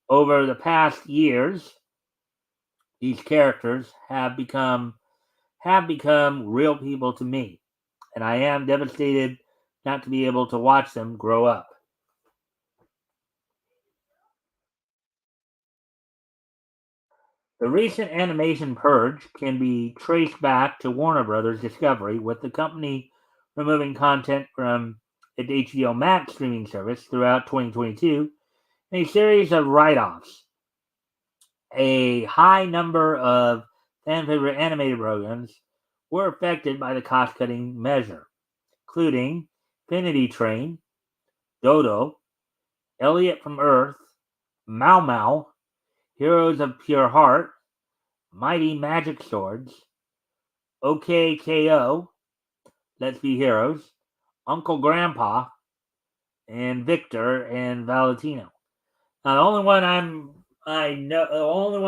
Over the past years, these characters have become real people to me, and I am devastated not to be able to watch them grow up. The recent animation purge can be traced back to Warner Brothers Discovery, with the company removing content from its HBO Max streaming service throughout 2022 in a series of write-offs. A high number of fan favorite animated programs were affected by the cost-cutting measure, including Infinity Train, Dodo, Elliot from Earth, Mau Mau, Heroes of Pure Heart, Mighty Magic Swords, OKKO, Let's Be Heroes, Uncle Grandpa, and Victor and Valentino. Now, the only one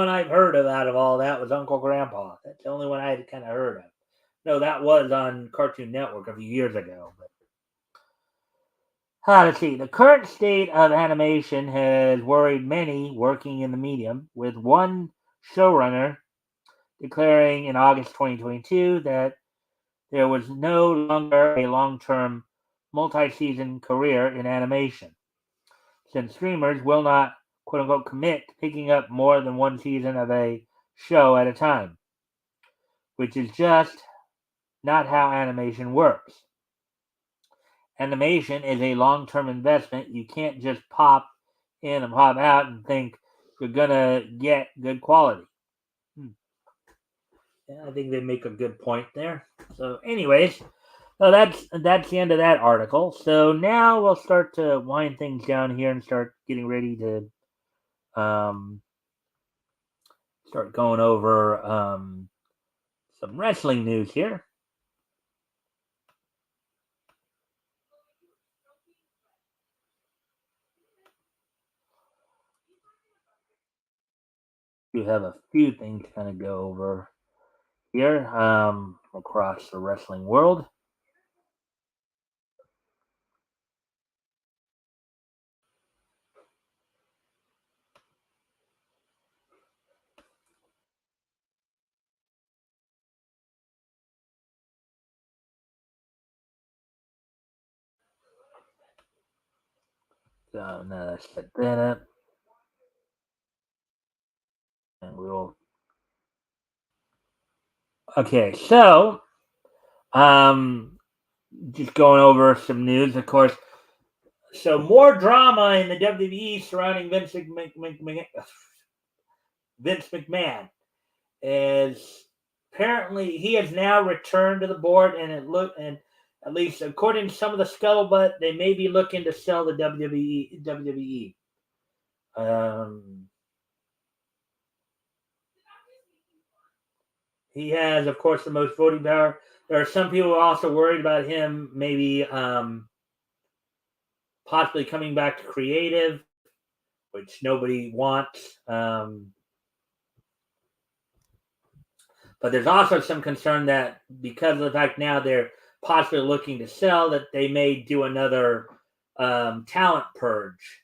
I've heard of out of all that was Uncle Grandpa. That's the only one I had kind of heard of. No, that was on Cartoon Network a few years ago. Let's see. The current state of animation has worried many working in the medium, with one showrunner declaring in August 2022 that there was no longer a long-term multi-season career in animation, since streamers will not quote-unquote commit to picking up more than one season of a show at a time, which is just not how animation works. Animation is a long-term investment. You can't just pop in and pop out and think you're gonna get good quality. Yeah, I think they make a good point there. So, anyways, so that's the end of that article. So now we'll start to wind things down here and start getting ready to start going over some wrestling news here. We have a few things to kind of go over here across the wrestling world. So now let's set that up. And we'll. Okay, so just going over some news, of course. So more drama in the WWE surrounding Vince McMahon, as apparently he has now returned to the board, and at least according to some of the scuttlebutt, they may be looking to sell the WWE. He has, of course, the most voting power. There are some people also worried about him maybe possibly coming back to creative, which nobody wants. But there's also some concern that because of the fact now they're possibly looking to sell, that they may do another talent purge.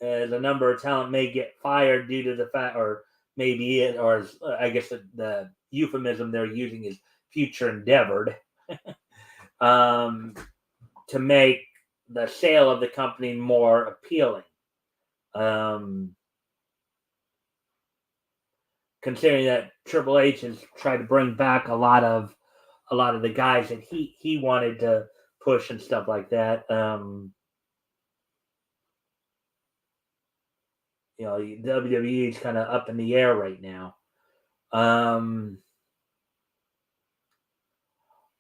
The number of talent may get fired due to the fact, or maybe it, or I guess the euphemism they're using is future endeavored, to make the sale of the company more appealing. Considering that Triple H has tried to bring back a lot of a lot of the guys that he wanted to push and stuff like that. WWE is kind of up in the air right now.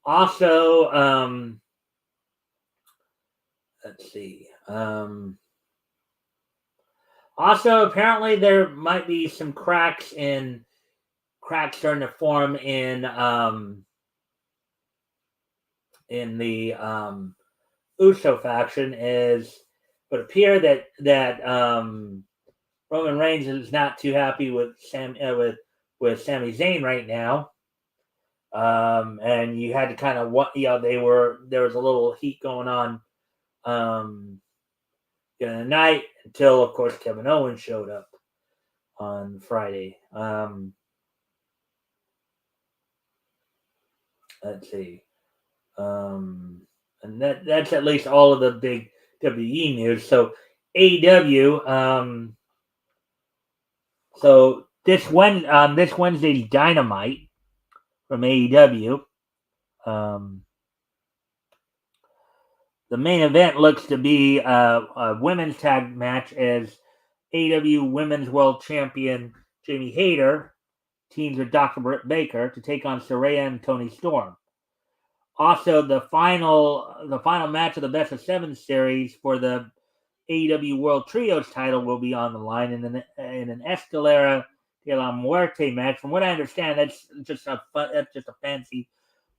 Also, let's see. Also, apparently there might be some cracks starting to form in the Uso faction. It would appear that Roman Reigns is not too happy with with Sami Zayn right now. And you had to kind of there was a little heat going on during the night until, of course, Kevin Owens showed up on Friday. Let's see. And that's at least all of the big WWE news. So AEW. So this Wednesday's Dynamite from AEW. The main event looks to be a women's tag match as AEW Women's World Champion Jamie Hayter teams with Dr. Britt Baker to take on Saraya and Toni Storm. Also, the final match of the Best of 7 series for the AEW World Trios title will be on the line in an Escalera de la Muerte match. From what I understand, that's just a fancy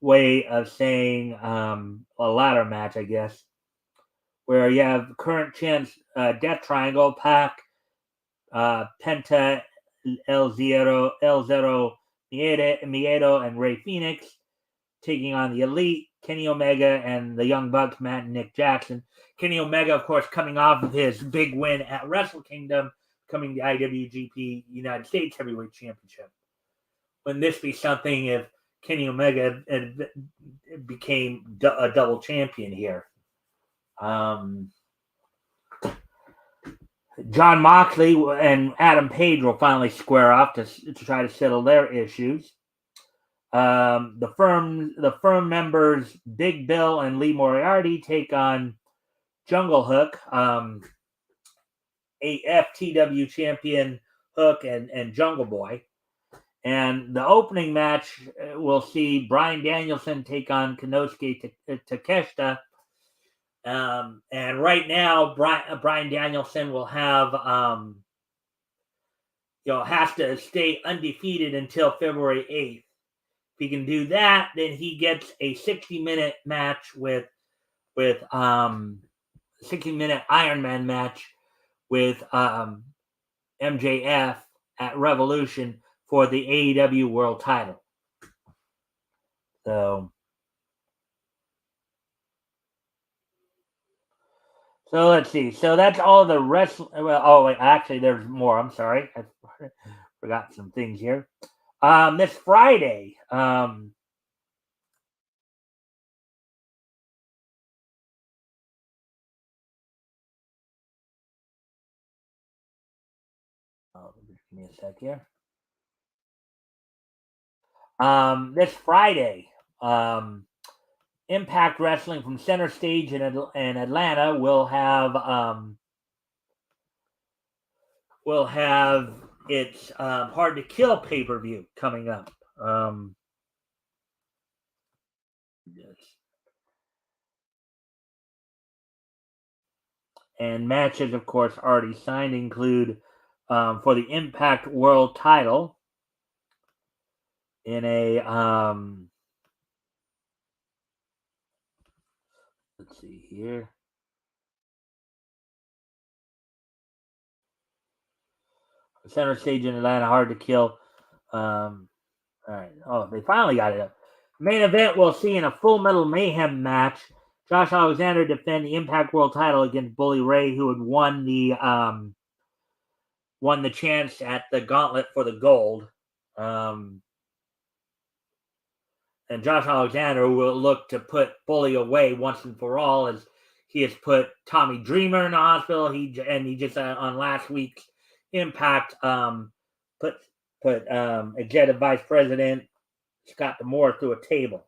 way of saying a ladder match, I guess, where you have current champs Death Triangle, Pac, Penta, El Zero Miedo, and Rey Fenix taking on the Elite, Kenny Omega, and the Young Bucks, Matt and Nick Jackson. Kenny Omega, of course, coming off of his big win at Wrestle Kingdom, coming the IWGP United States Heavyweight Championship. Wouldn't this be something if Kenny Omega became a double champion here? John Moxley and Adam Page will finally square off to try to settle their issues. The firm members Big Bill and Lee Moriarty take on Jungle Hook, a FTW champion Hook and Jungle Boy. And the opening match will see Bryan Danielson take on Konosuke Takeshita. And right now, Bryan Danielson will have has to stay undefeated until February 8th. If he can do that, then he gets a 60-minute match with 60-minute Iron Man match with MJF at Revolution for the AEW World Title. So let's see. So that's all the wrestling. Well, wait, actually, there's more. I'm sorry, I forgot some things here. This Friday, just give me a sec here. This Friday, Impact Wrestling from Center Stage in Atlanta will have its Hard to Kill pay-per-view coming up. Yes. And matches, of course, already signed include for the Impact World Title in a let's see here. Center Stage in Atlanta, Hard to Kill. All right. Oh, they finally got it up. Main event, we'll see in a Full Metal Mayhem match, Josh Alexander defend the Impact World Title against Bully Ray, who had won the chance at the Gauntlet for the gold. And Josh Alexander will look to put Bully away once and for all, as he has put Tommy Dreamer in the hospital. He just on last week's Impact put Executive Vice President Scott D'Amore through a table.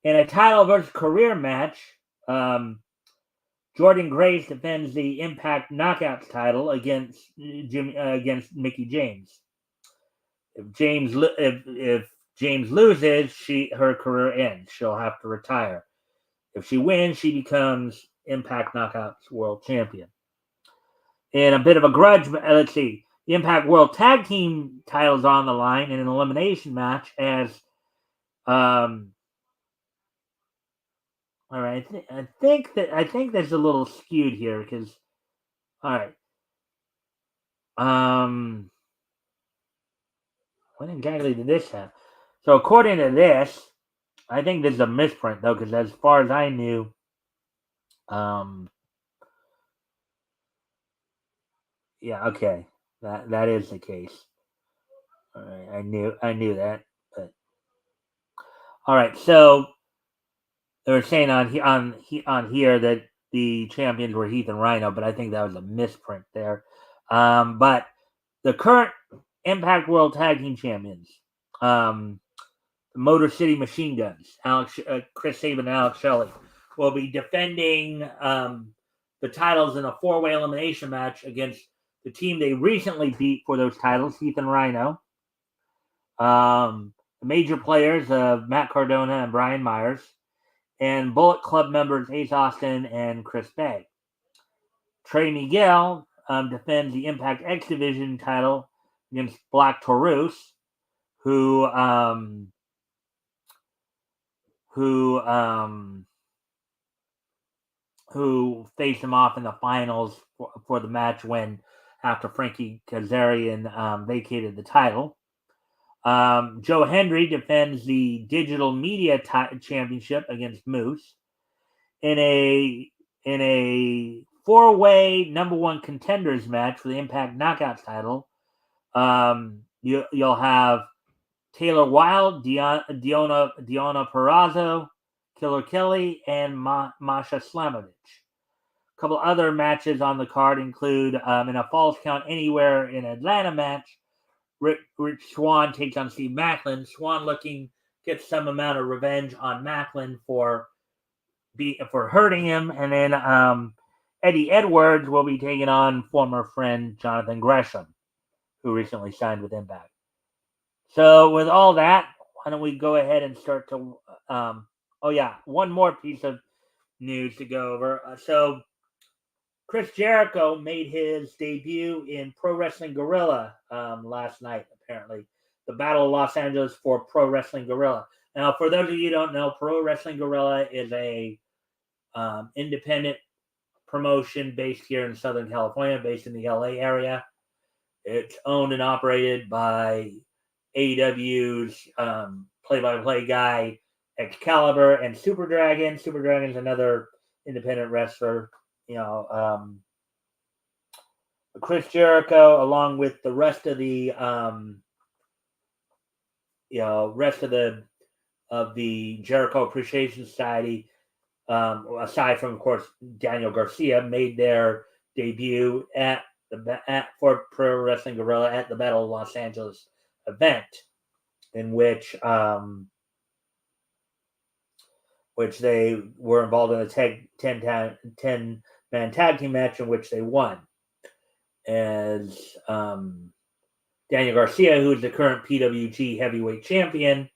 In a title versus career match, Jordan Grace defends the Impact Knockouts title against Mickey James. If James loses, her career ends. She'll have to retire. If she wins, she becomes Impact Knockouts World Champion. In a bit of a grudge, let's see. The Impact World Tag Team titles on the line in an elimination match as all right, I think there's a little skewed here because all right. When exactly did this happen? So according to this, I think this is a misprint though, because as far as I knew, yeah, okay, that is the case. All right, I knew that, but all right. So they were saying on here that the champions were Heath and Rhino, but I think that was a misprint there. But the current Impact World Tag Team Champions, the Motor City Machine Guns, Chris Sabin and Alex Shelley, will be defending the titles in a 4-way elimination match against the team they recently beat for those titles, Heath and Rhino. The major players of Matt Cardona and Brian Myers, and Bullet Club members Ace Austin and Chris Bay. Trey Miguel defends the Impact X Division title against Black Taurus, who faced him off in the finals for the match when after Frankie Kazarian vacated the title. Joe Hendry defends the Digital Media Championship against Moose in a 4-way number one contenders match for the Impact Knockouts title. You'll have Taylor Wilde, Diona Perazzo, Killer Kelly, and Masha Slamovich. A couple other matches on the card include in a Falls Count Anywhere in Atlanta match, Rich Swann takes on Steve Macklin. Swann looking gets some amount of revenge on Macklin for hurting him, and then Eddie Edwards will be taking on former friend Jonathan Gresham, who recently signed with Impact. So with all that, why don't we go ahead and start to one more piece of news to go over. So Chris Jericho made his debut in Pro Wrestling Guerrilla last night, apparently. The Battle of Los Angeles for Pro Wrestling Guerrilla. Now, for those of you who don't know, Pro Wrestling Guerrilla is a independent promotion based here in Southern California, based in the LA area. It's owned and operated by AEW's play-by-play guy, Excalibur, and Super Dragon. Super Dragon is another independent wrestler. Chris Jericho, along with the rest of the Jericho Appreciation Society, aside from, of course, Daniel Garcia, made their debut for Pro Wrestling Guerrilla at the Battle of Los Angeles event, in which they were involved in a 10-man tag team match in which they won. As Daniel Garcia, who is the current PWG heavyweight champion,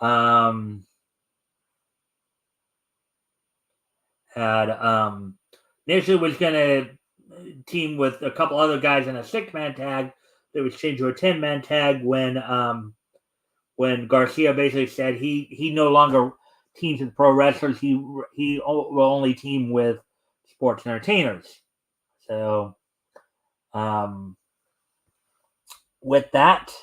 had initially was going to team with a couple other guys in a 6-man tag that was changed to a 10-man tag when Garcia basically said he no longer teams with pro wrestlers. He will only team with sports entertainers. So with that,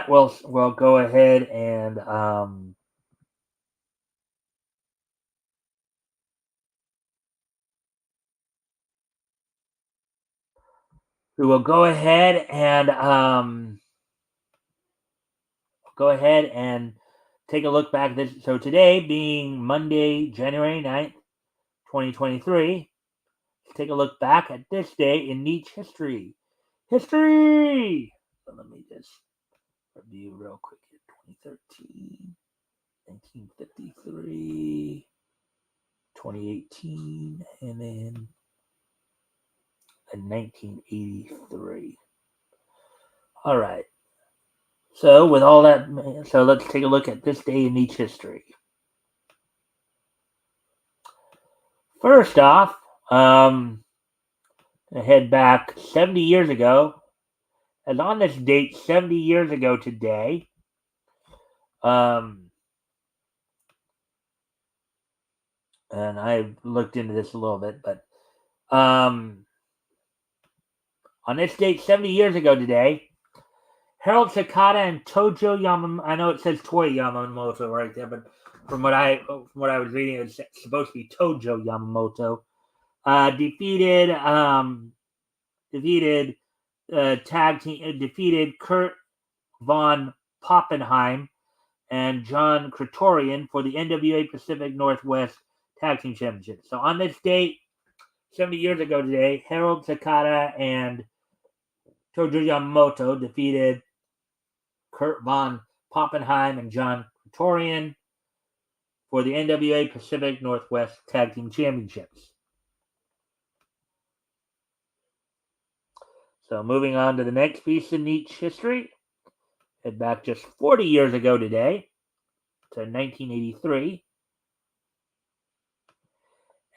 we'll go ahead and we will go ahead and take a look back at this. So today being Monday, January 9th, 2023, let's take a look back at this day in Nietzsche history. So let me just review real quick here. 2013, 1953, 2018, and then in 1983. All right. So with all that, so let's take a look at this day in each history. First off, head back 70 years ago. And on this date, 70 years ago today, and I've looked into this a little bit, but on this date, 70 years ago today, Harold Sakata and Tojo Yamamoto, I know it says Toy Yamamoto right there, but from what I was reading, it's supposed to be Tojo Yamamoto, defeated Kurt von Poppenheim and John Kratorian for the NWA Pacific Northwest Tag Team Championship. So on this date, 70 years ago today, Harold Sakata and Tojo Yamamoto defeated Kurt von Poppenheim and John Kratorian for the NWA Pacific Northwest Tag Team Championships. So moving on to the next piece in each history, head back just 40 years ago today to 1983.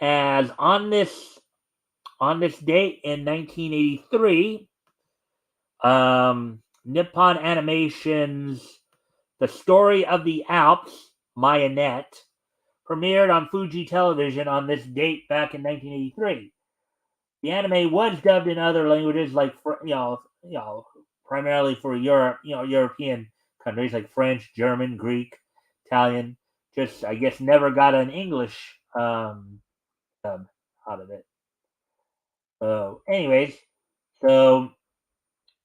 As on this date in 1983, Nippon Animation's The Story of the Alps, Mayonette, premiered on Fuji Television on this date back in 1983. The anime was dubbed in other languages, like primarily for Europe, European countries like French, German, Greek, Italian. Just I guess never got an English dub out of it. So, anyways, so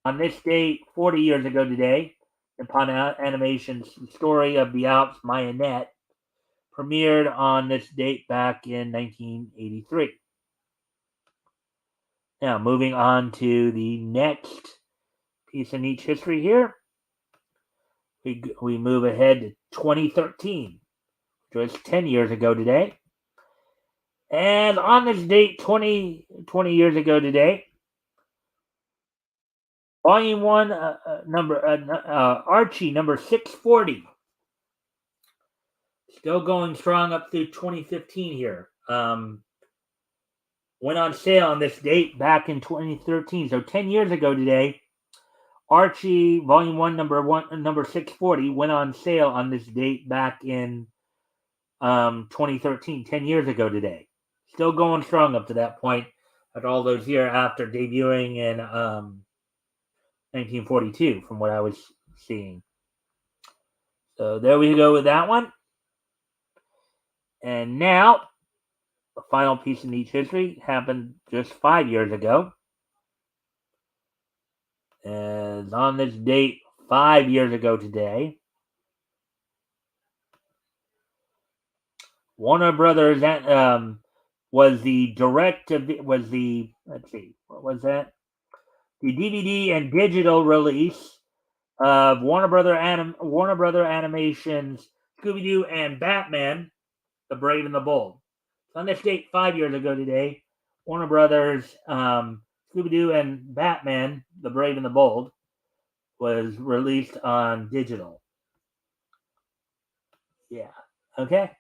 on this date, 40 years ago today, Nippon Animation's Story of the Alps, Mayonette, premiered on this date back in 1983. Now, moving on to the next piece in each history here, we move ahead to 2013, which was 10 years ago today. And on this date, 20 years ago today, Volume 1, Archie, number 640. Still going strong up through 2015 here. Went on sale on this date back in 2013. So 10 years ago today, Archie Volume 1, number 640 went on sale on this date back in 2013, 10 years ago today. Still going strong up to that point at all those years after debuting in 1942, from what I was seeing. So there we go with that one. And now, the final piece in each history happened just 5 years ago. As on this date, 5 years ago today, Warner Brothers was the the DVD and digital release of Warner Brother Animation's Scooby-Doo and Batman, The Brave and the Bold. So on this date, 5 years ago today, Warner Brothers Scooby-Doo and Batman, The Brave and the Bold, was released on digital. Yeah. Okay.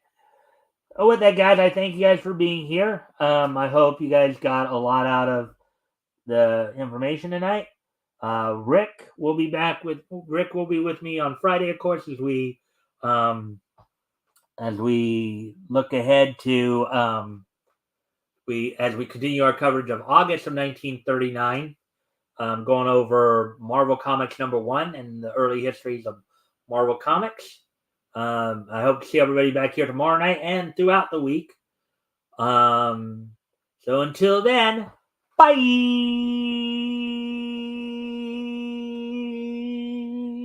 With that, guys, I thank you guys for being here. I hope you guys got a lot out of the information tonight. Rick will be with me on Friday, of course, as we look ahead to as we continue our coverage of August of 1939, going over Marvel Comics #1 and the early histories of Marvel Comics. I hope to see everybody back here tomorrow night and throughout the week. So until then, bye!